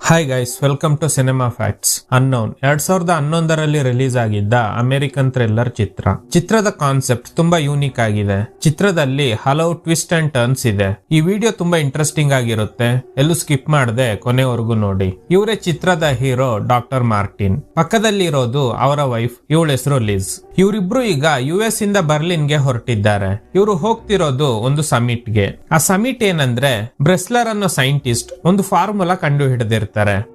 Hi guys, welcome to cinema facts. Unknown 2011ರಲ್ಲಿ release ಆಗಿದ್ದ American thriller ಚಿತ್ರದ concept ತುಂಬಾ ಯೂನಿಕ್ ಆಗಿದೆ. ಚಿತ್ರದಲ್ಲಿ ಹಲವು ಟ್ವಿಸ್ಟ್ ಅಂಡ್ ಟರ್ನ್ಸ್ ಇದೆ. ಈ ವಿಡಿಯೋ ತುಂಬಾ ಇಂಟ್ರೆಸ್ಟಿಂಗ್ ಆಗಿರುತ್ತೆ, ಎಲ್ಲೂ ಸ್ಕಿಪ್ ಮಾಡದೆ ಕೊನೆವರೆಗೂ ನೋಡಿ. ಇವರೇ ಚಿತ್ರದ ಹೀರೋ ಡಾಕ್ಟರ್ ಮಾರ್ಟಿನ್. ಪಕ್ಕದಲ್ಲಿ ಇರೋದು ಅವರ ವೈಫ್, ಇವಳ ಹೆಸರು ಲಿಸ್. ಇವರಿಬ್ರು ಈಗ US ಇಂದ ಬರ್ಲಿನ್ಗೆ ಹೊರಟಿದ್ದಾರೆ. ಇವರು ಹೋಗ್ತಿರೋದು ಒಂದು ಸಮಿಟ್ಗೆ. ಆ ಸಮಿಟ್ ಏನಂದ್ರೆ, ಬ್ರೆಸ್ಲರ್ ಅನ್ನೋ ಸೈಂಟಿಸ್ಟ್ ಒಂದು ಫಾರ್ಮುಲಾ ಕಂಡು ಹಿಡಿದಿರ್ತಾರೆ.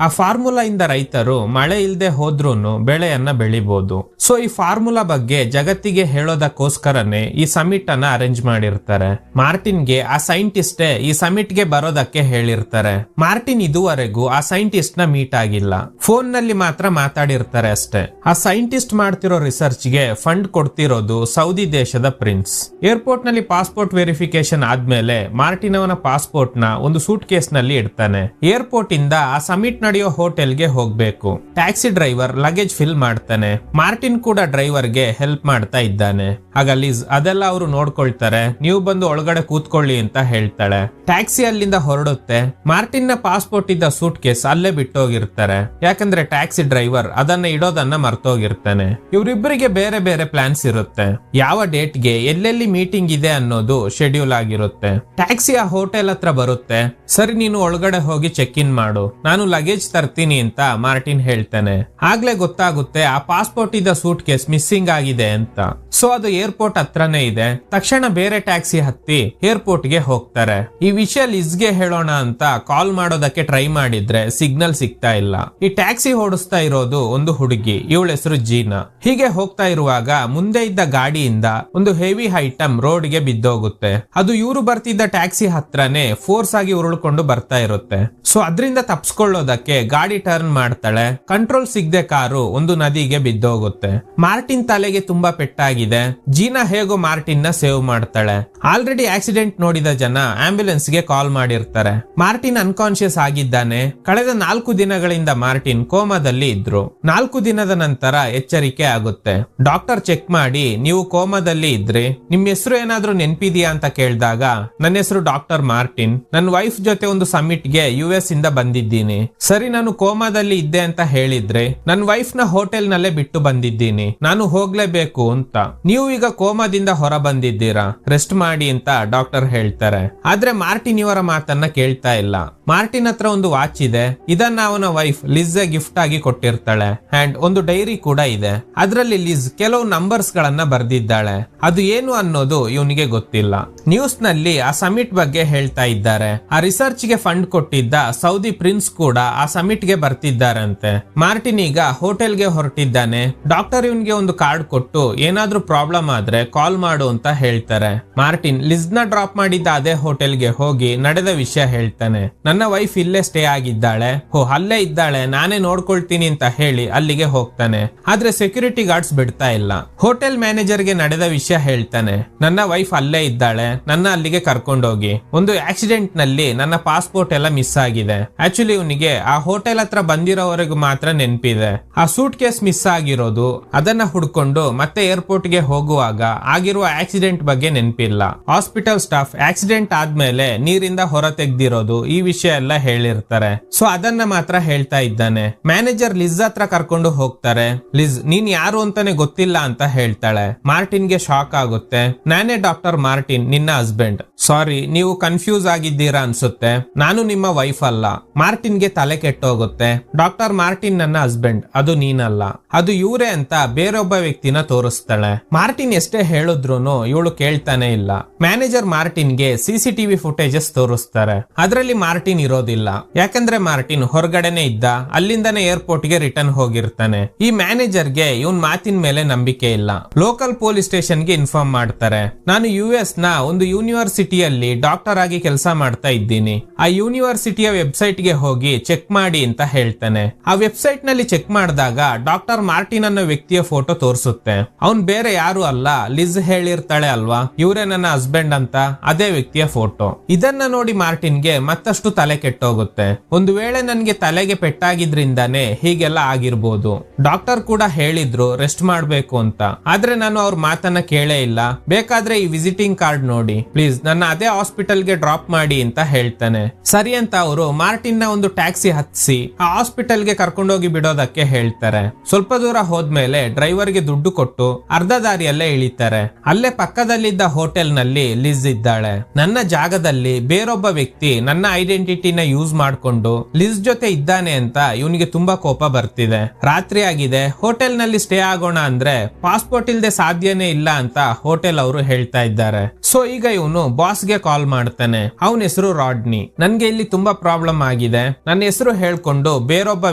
ಆ ಫಾರ್ಮುಲಾ ಇಂದ ರೈತರು ಮಳೆ ಇಲ್ಲದೆ ಹೋದ್ರೂನು ಬೆಳೆಯನ್ನ ಬೆಳಿಬಹುದು. ಸೊ ಈ ಫಾರ್ಮುಲಾ ಬಗ್ಗೆ ಜಗತ್ತಿಗೆ ಹೇಳೋದಕ್ಕೋಸ್ಕರನೇ ಈ ಸಮಿಟ್ ಅನ್ನ ಅರೇಂಜ್ ಮಾಡಿರ್ತಾರೆ. ಮಾರ್ಟಿನ್ಗೆ ಆ ಸೈಂಟಿಸ್ಟೇ ಈ ಸಮಿಟ್ ಗೆ ಬರೋದಕ್ಕೆ ಹೇಳಿರ್ತಾರೆ. ಮಾರ್ಟಿನ್ ಇದುವರೆಗೂ ಆ ಸೈಂಟಿಸ್ಟ್ ನ ಮೀಟ್ ಆಗಿಲ್ಲ, ಫೋನ್ ನಲ್ಲಿ ಮಾತ್ರ ಮಾತಾಡಿರ್ತಾರೆ ಅಷ್ಟೇ. ಆ ಸೈಂಟಿಸ್ಟ್ ಮಾಡ್ತಿರೋ ರಿಸರ್ಚ್ ಗೆ ಫಂಡ್ ಕೊಡ್ತಿರೋದು ಸೌದಿ ದೇಶದ ಪ್ರಿನ್ಸ್. ಏರ್ಪೋರ್ಟ್ ನಲ್ಲಿ ಪಾಸ್ಪೋರ್ಟ್ ವೆರಿಫಿಕೇಶನ್ ಆದ್ಮೇಲೆ ಮಾರ್ಟಿನ್ ಅವನ ಪಾಸ್ಪೋರ್ಟ್ ನ ಒಂದು ಸೂಟ್ ಕೇಸ್ ನಲ್ಲಿ ಇಡ್ತಾನೆ. ಏರ್ಪೋರ್ಟ್ ಇಂದ ಆ ಸಮಿಟ್ ನಡೆಯೋ ಹೋಟೆಲ್ ಗೆ ಹೋಗ್ಬೇಕು. ಟ್ಯಾಕ್ಸಿ ಡ್ರೈವರ್ ಲಗೇಜ್ ಫಿಲ್ ಮಾಡ್ತಾನೆ. ಮಾರ್ಟಿನ್ ಕೂಡ ಡ್ರೈವರ್ ಗೆ ಹೆಲ್ಪ್ ಮಾಡ್ತಾ ಇದ್ದಾನೆ. ಆಗ ಲಿಸ್ ಅದೆಲ್ಲ ಅವರು ನೋಡ್ಕೊಳ್ತಾರೆ. ನೀವು ಬಂದು ಒಳಗಡೆ ಕೂತ್ಕೊಳ್ಳಿ ಅಂತ ಹೇಳ್ತಾಳೆ. ಟ್ಯಾಕ್ಸಿ ಅಲ್ಲಿಂದ ಹೊರಡುತ್ತೆ. ಮಾರ್ಟಿನ್ ನ ಪಾಸ್ಪೋರ್ಟ್ ಇದ್ದ ಸೂಟ್ ಕೇಸ್ ಅಲ್ಲೇ ಬಿಟ್ಟೋಗಿರ್ತಾರೆ, ಯಾಕಂದ್ರೆ ಟ್ಯಾಕ್ಸಿ ಡ್ರೈವರ್ ಅದನ್ನ ಇಡೋದನ್ನ ಮರ್ತೋಗಿರ್ತಾನೆ. ಇವರಿಬ್ಬರಿಗೆ ಬೇರೆ ಬೇರೆ ಪ್ಲಾನ್ಸ್ ಇರುತ್ತೆ. ಯಾವ ಡೇಟ್ ಗೆ ಎಲ್ಲೆಲ್ಲಿ ಮೀಟಿಂಗ್ ಇದೆ ಅನ್ನೋದು ಶೆಡ್ಯೂಲ್ ಆಗಿರುತ್ತೆ. ಟ್ಯಾಕ್ಸಿ ಆ ಹೋಟೆಲ್ ಹತ್ರ ಬರುತ್ತೆ. ಸರಿ, ನೀನು ಒಳಗಡೆ ಹೋಗಿ ಚೆಕ್ ಇನ್ ಮಾಡು, ನಾನು ಲಗೇಜ್ ತರ್ತೀನಿ ಅಂತ ಮಾರ್ಟಿನ್ ಹೇಳ್ತಾನೆ. ಆಗ್ಲೇ ಗೊತ್ತಾಗುತ್ತೆ ಆ ಪಾಸ್ಪೋರ್ಟ್ ಇದ್ದ ಸೂಟ್ ಕೇಸ್ ಮಿಸ್ಸಿಂಗ್ ಆಗಿದೆ ಅಂತ. ಸೊ ಅದು ಏರ್ಪೋರ್ಟ್ ಹತ್ರನೇ ಇದೆ. ತಕ್ಷಣ ಬೇರೆ ಟ್ಯಾಕ್ಸಿ ಹತ್ತಿ ಏರ್ಪೋರ್ಟ್ ಗೆ ಹೋಗ್ತಾರೆ. ಈ ವಿಷಯ ಲಿಸ್ಗೆ ಹೇಳೋಣ ಅಂತ ಕಾಲ್ ಮಾಡೋದಕ್ಕೆ ಟ್ರೈ ಮಾಡಿದ್ರೆ ಸಿಗ್ನಲ್ ಸಿಗ್ತಾ ಇಲ್ಲ. ಈ ಟ್ಯಾಕ್ಸಿ ಓಡಿಸ್ತಾ ಇರೋದು ಒಂದು ಹುಡುಗಿ, ಇವಳ ಹೆಸರು ಜೀನಾ. ಹೀಗೆ ಹೋಗ್ತಾ ಇರುವಾಗ ಮುಂದೆ ಇದ್ದ ಗಾಡಿಯಿಂದ ಒಂದು ಹೆವಿ ಐಟಮ್ ರೋಡ್ ಗೆ ಬಿದ್ದೋಗುತ್ತೆ. ಅದು ಇವರು ಬರ್ತಿದ್ದ ಟ್ಯಾಕ್ಸಿ ಹತ್ರನೇ ಫೋರ್ಸ್ ಆಗಿ ಉರುಳ್ಕೊಂಡು ಬರ್ತಾ ಇರುತ್ತೆ. ಸೊ ಅದರಿಂದ ತಪ್ಪಿಸ್ಕೊಳ್ಳೋದಕ್ಕೆ ಗಾಡಿ ಟರ್ನ್ ಮಾಡ್ತಾಳೆ. ಕಂಟ್ರೋಲ್ ಸಿಗದೆ ಕಾರು ಒಂದು ನದಿಗೆ ಬಿದ್ದೋಗುತ್ತೆ. ಮಾರ್ಟಿನ್ ತಲೆಗೆ ತುಂಬಾ ಪೆಟ್ಟಾಗಿದೆ. ಜೀನಾ ಹೇಗೋ ಮಾರ್ಟಿನ್ ನ ಸೇವ್ ಮಾಡ್ತಾಳೆ. ಆಲ್ರೆಡಿ ಆಕ್ಸಿಡೆಂಟ್ ನೋಡಿದ ಜನ ಆಂಬ್ಯುಲೆನ್ಸ್ ಗೆ ಕಾಲ್ ಮಾಡಿರ್ತಾರೆ. ಮಾರ್ಟಿನ್ ಅನ್ಕಾನ್ಶಿಯಸ್ ಆಗಿದ್ದಾನೆ. ಕಳೆದ 4 ದಿನಗಳಿಂದ ಮಾರ್ಟಿನ್ ಕೋಮಾದಲ್ಲಿ ಇದ್ರು. 4 ದಿನದ ನಂತರ ಎಚ್ಚರಿಕೆ ಆಗುತ್ತೆ. ಡಾಕ್ಟರ್ ಚೆಕ್ ಮಾಡಿ, ನೀವು ಕೋಮಾದಲ್ಲಿ ಇದ್ರಿ, ನಿಮ್ ಹೆಸರು ಏನಾದ್ರೂ ನೆನ್ಪಿದ್ಯಾ ಅಂತ ಕೇಳಿದಾಗ, ನನ್ನ ಹೆಸರು ಡಾಕ್ಟರ್ ಮಾರ್ಟಿನ್, ನನ್ನ ವೈಫ್ ಜೊತೆ ಒಂದು ಸಮಿಟ್ ಗೆ US ಇಂದ ಬಂದಿದ್ದೀನಿ. ಸರಿ, ನಾನು ಕೋಮಾದಲ್ಲಿ ಇದ್ದೆ ಅಂತ ಹೇಳಿದ್ರೆ ನನ್ನ ವೈಫ್ ನ ಹೋಟೆಲ್ ನಲ್ಲೇ ಬಿಟ್ಟು ಬಂದಿದ್ದೀನಿ, ನಾನು ಹೋಗ್ಲೇಬೇಕು ಅಂತ. ನೀವು ಈಗ ಕೋಮಾದಿಂದ ಹೊರ ಬಂದಿದ್ದೀರಾ, ರೆಸ್ಟ್ ಮಾಡಿ ಅಂತ ಡಾಕ್ಟರ್ ಹೇಳ್ತಾರೆ. ಆದ್ರೆ ಮಾರ್ಟಿನ್ ಇವರ ಮಾತನ್ನ ಕೇಳ್ತಾ ಇಲ್ಲ. ಮಾರ್ಟಿನ್ ಹತ್ರ ಒಂದು ವಾಚ್ ಇದೆ. ಇದನ್ನ ಅವನ ವೈಫ್ ಲಿಸ್ ಗಿಫ್ಟ್ ಆಗಿ ಕೊಟ್ಟಿರ್ತಾಳೆ. ಅಂಡ್ ಒಂದು ಡೈರಿ ಕೂಡ ಇದೆ. ಅದರಲ್ಲಿ ಲಿಸ್ ಕೆಲವು ನಂಬರ್ಸ್ ಗಳನ್ನ ಬರ್ದಿದ್ದಾಳೆ. ಅದು ಏನು ಅನ್ನೋದು ಇವನಿಗೆ ಗೊತ್ತಿಲ್ಲ. ನ್ಯೂಸ್ ನಲ್ಲಿ ಆ ಸಮಿಟ್ ಬಗ್ಗೆ ಹೇಳ್ತಾ ಇದ್ದಾರೆ. ಆ ರಿಸರ್ಚ್ ಗೆ ಫಂಡ್ ಕೊಟ್ಟಿದ್ದ ಸೌದಿ ಪ್ರಿನ್ಸ್ ಕೂಡ ಆ ಸಮಿಟ್ ಗೆ ಬರ್ತಿದ್ದಾರಂತೆ. ಮಾರ್ಟಿನ್ ಈಗ ಹೋಟೆಲ್ ಗೆ ಹೊರಟಿದ್ದಾನೆ. ಡಾಕ್ಟರ್ ಇವನ್ಗೆ ಒಂದು ಕಾರ್ಡ್ ಕೊಟ್ಟು ಏನಾದ್ರೂ ಪ್ರಾಬ್ಲಮ್ ಆದ್ರೆ ಕಾಲ್ ಮಾಡು ಅಂತ ಹೇಳ್ತಾರೆ. ಮಾರ್ಟಿನ್ ಲಿಸ್ ನ ಡ್ರಾಪ್ ಮಾಡಿದ್ದ ಅದೇ ಹೋಟೆಲ್ ಗೆ ಹೋಗಿ ನಡೆದ ವಿಷಯ ಹೇಳ್ತಾನೆ. ನನ್ನ ವೈಫ್ ಇಲ್ಲೇ ಸ್ಟೇ ಆಗಿದ್ದಾಳೆ, ಅಲ್ಲೇ ಇದ್ದಾಳೆ, ನಾನೇ ನೋಡ್ಕೊಳ್ತೀನಿ ಅಂತ ಹೇಳಿ ಅಲ್ಲಿಗೆ ಹೋಗ್ತಾನೆ. ಆದ್ರೆ ಸೆಕ್ಯೂರಿಟಿ ಗಾರ್ಡ್ಸ್ ಬಿಡ್ತಾ ಇಲ್ಲ. ಹೋಟೆಲ್ ಮ್ಯಾನೇಜರ್ ಗೆ ನಡೆದ ವಿಷಯ ಹೇಳ್ತಾನೆ. ನನ್ನ ವೈಫ್ ಅಲ್ಲೇ ಇದ್ದಾಳೆ, ನನ್ನ ಅಲ್ಲಿಗೆ ಕರ್ಕೊಂಡೋಗಿ. ಒಂದು ಆಕ್ಸಿಡೆಂಟ್ ನಲ್ಲಿ ನನ್ನ ಪಾಸ್ಪೋರ್ಟ್ ಎಲ್ಲ ಮಿಸ್ ಆಗಿದೆ. ಆಕ್ಚುಲಿ ಇವನಿಗೆ ಆ ಹೋಟೆಲ್ ಹತ್ರ ಬಂದಿರೋವರೆಗೂ ಮಾತ್ರ ನೆನಪಿದೆ. ಆ ಸೂಟ್ ಕೇಸ್ ಮಿಸ್ ಆಗಿರೋದು, ಅದನ್ನ ಹುಡ್ಕೊಂಡು ಮತ್ತೆ ಏರ್ಪೋರ್ಟ್ ಗೆ ಹೋಗುವಾಗ ಆಗಿರುವ ಆಕ್ಸಿಡೆಂಟ್ ಬಗ್ಗೆ ನೆನಪಿಲ್ಲ. ಹಾಸ್ಪಿಟಲ್ ಸ್ಟಾಫ್ ಆಕ್ಸಿಡೆಂಟ್ ಆದ್ಮೇಲೆ ನೀರಿಂದ ಹೊರ ತೆಗ್ದಿರೋದು, ಈ ವಿಷಯ ಎಲ್ಲ ಹೇಳಿರ್ತಾರೆ. ಸೊ ಅದನ್ನ ಮಾತ್ರ ಹೇಳ್ತಾ ಇದ್ದಾನೆ. ಮ್ಯಾನೇಜರ್ ಲಿಸ್ ಹತ್ರ ಕರ್ಕೊಂಡು ಹೋಗ್ತಾರೆ. ಲಿಸ್, ನೀನ್ ಯಾರು ಅಂತಾನೆ ಗೊತ್ತಿಲ್ಲ ಅಂತ ಹೇಳ್ತಾಳೆ. ಮಾರ್ಟಿನ್ ಗೆ ಶಾಕ್ ಆಗುತ್ತೆ. ನಾನೇ ಡಾಕ್ಟರ್ ಮಾರ್ಟಿನ್, ನಿನ್ನ ಹಸ್ಬೆಂಡ್. ಸಾರಿ, ನೀವು ಕನ್ಫ್ಯೂಸ್ ಆಗಿದ್ದೀರಾ ಅನ್ಸುತ್ತೆ, ನಾನು ನಿಮ್ಮ ವೈಫ್ ಅಲ್ಲ. ಮಾರ್ಟಿನ್ ಗೆ ತಲೆ ಕೆಟ್ಟೋಗುತ್ತೆ. ಡಾಕ್ಟರ್ ಮಾರ್ಟಿನ್ ನನ್ನ ಹಸ್ಬೆಂಡ್, ಅದು ನೀನಲ್ಲ, ಅದು ಇವರೇ ಅಂತ ಬೇರೊಬ್ಬ ವ್ಯಕ್ತಿನ ತೋರಿಸ್ತಾಳೆ. ಮಾರ್ಟಿನ್ ಎಷ್ಟೇ ಹೇಳಿದ್ರೂನು ಇವಳು ಕೇಳ್ತಾನೆ ಇಲ್ಲ. ಮ್ಯಾನೇಜರ್ ಮಾರ್ಟಿನ್ ಗೆ CCTV ಫುಟೇಜಸ್ ತೋರಿಸ್ತಾರೆ. ಅದರಲ್ಲಿ ಮಾರ್ಟಿನ್ ಇರೋದಿಲ್ಲ, ಯಾಕಂದ್ರೆ ಮಾರ್ಟಿನ್ ಹೊರಗಡೆನೆ ಇದ್ದ. ಅಲ್ಲಿಂದನೇ ಏರ್ಪೋರ್ಟ್ ಗೆ ರಿಟರ್ನ್ ಹೋಗಿರ್ತಾನೆ. ಈ ಮ್ಯಾನೇಜರ್ ಗೆ ಇವನ್ ಮಾತಿನ ಮೇಲೆ ನಂಬಿಕೆ ಇಲ್ಲ. ಲೋಕಲ್ ಪೊಲೀಸ್ ಸ್ಟೇಷನ್ ಗೆ ಇನ್ಫಾರ್ಮ್ ಮಾಡ್ತಾರೆ. ನಾನು US ನ ಒಂದು ಯೂನಿವರ್ಸಿಟಿಯಲ್ಲಿ ಡಾಕ್ಟರ್ ಆಗಿ ಕೆಲಸ ಮಾಡ್ತಾ ಇದ್ದೀನಿ. ಆ ಯೂನಿವರ್ಸಿಟಿಯ ವೆಬ್ಸೈಟ್ ಗೆ ಹೋಗಿ ಚೆಕ್ ಮಾಡಿ ಅಂತ ಹೇಳ್ತಾನೆ. ಆ ವೆಬ್ಸೈಟ್ ನಲ್ಲಿ ಚೆಕ್ ಮಾಡಿದಾಗ ಡಾಕ್ಟರ್ ಮಾರ್ಟಿನ್ ಅನ್ನೋ ವ್ಯಕ್ತಿಯ ಫೋಟೋ ತೋರಿಸುತ್ತೆ. ಅವನ್ ಬೇರೆ ಯಾರು ಅಲ್ಲ, ಲಿಸ್ ಹೇಳಿರ್ತಾಳೆ ಅಲ್ವಾ, ಇವರೇ ನನ್ನ ಹಸ್ಬೆಂಡ್ ಅಂತ, ಅದೇ ವ್ಯಕ್ತಿಯ ಫೋಟೋ. ಇದನ್ನ ನೋಡಿ ಮಾರ್ಟಿನ್ ಗೆ ಮತ್ತಷ್ಟು ತಲೆ ಕೆಟ್ಟೋಗುತ್ತೆ. ಒಂದು ವೇಳೆ ನನ್ಗೆ ತಲೆಗೆ ಪೆಟ್ಟಾಗಿದ್ರಿಂದಾನೇ ಹೀಗೆಲ್ಲ ಆಗಿರ್ಬೋದು. ಡಾಕ್ಟರ್ ಕೂಡ ಹೇಳಿದ್ರು ರೆಸ್ಟ್ ಮಾಡ್ಬೇಕು ಅಂತ, ಆದ್ರೆ ನಾನು ಅವ್ರ ಮಾತನ್ನ ಕೇಳೇ ಇಲ್ಲ. ಬೇಕಾದ್ರೆ ಈ ವಿಸಿಟಿಂಗ್ ಕಾರ್ಡ್ ನೋಡಿ ಪ್ಲೀಸ್, ನನ್ನ ಅದೇ ಹಾಸ್ಪಿಟಲ್ಗೆ ಡ್ರಾಪ್ ಮಾಡಿ ಅಂತ ಹೇಳ್ತಾನೆ. ಸರಿ ಅಂತ ಅವರು ಮಾರ್ಟಿನ್ ನ ಒಂದು ಟ್ಯಾಕ್ಸಿ ಹತ್ಸಿ ಆ ಹಾಸ್ಪಿಟಲ್ಗೆ ಕರ್ಕೊಂಡೋಗಿ ಬಿಡೋದಕ್ಕೆ ಹೇಳ್ತಾರೆ. ಸ್ವಲ್ಪ ದೂರ ಹೋದ್ಮೇಲೆ ಡ್ರೈವರ್ಗೆ ದುಡ್ಡು ಕೊಟ್ಟು ಅರ್ಧ ದಾರಿಯಲ್ಲೇ ಇಳಿತಾರೆ. ಅಲ್ಲೇ ಪಕ್ಕದಲ್ಲಿದ್ದ ಹೋಟೆಲ್ ನಲ್ಲಿ ಲಿಸ್ ಇದ್ದಾಳೆ. ನನ್ನ ಜಾಗದಲ್ಲಿ ಬೇರೊಬ್ಬ ವ್ಯಕ್ತಿ ನನ್ನ ಐಡೆಂಟಿಟಿನ ಯೂಸ್ ಮಾಡ್ಕೊಂಡು ಲಿಸ್ ಜೊತೆ ಇದ್ದಾನೆ ಅಂತ ಇವನಿಗೆ ತುಂಬಾ ಕೋಪ ಬರ್ತಿದೆ. ರಾತ್ರಿ ಆಗಿದೆ, ಹೋಟೆಲ್ ನಲ್ಲಿ ಸ್ಟೇ ಆಗೋಣ ಅಂದ್ರೆ ಪಾಸ್ಪೋರ್ಟ್ ಇಲ್ದೆ ಸಾಧ್ಯನೇ ಇಲ್ಲ ಅಂತ ಹೋಟೆಲ್ ಅವರು ಹೇಳ್ತಾ ಇದ್ದಾರೆ. ಸೊ ಈಗ ಇವನು ಬಾಸ್ಗೆ ಕಾಲ್ ಮಾಡ್ತಾನೆ. ಅವನ ಹೆಸರು ರಾಡ್ನಿ. ನನ್ಗೆ ಇಲ್ಲಿ ತುಂಬಾ ಪ್ರಾಬ್ಲಮ್ ಆಗಿದೆ, ನನ್ನ ಹೆಸರು ಹೇಳ್ಕೊಂಡು ಬೇರೊಬ್ಬ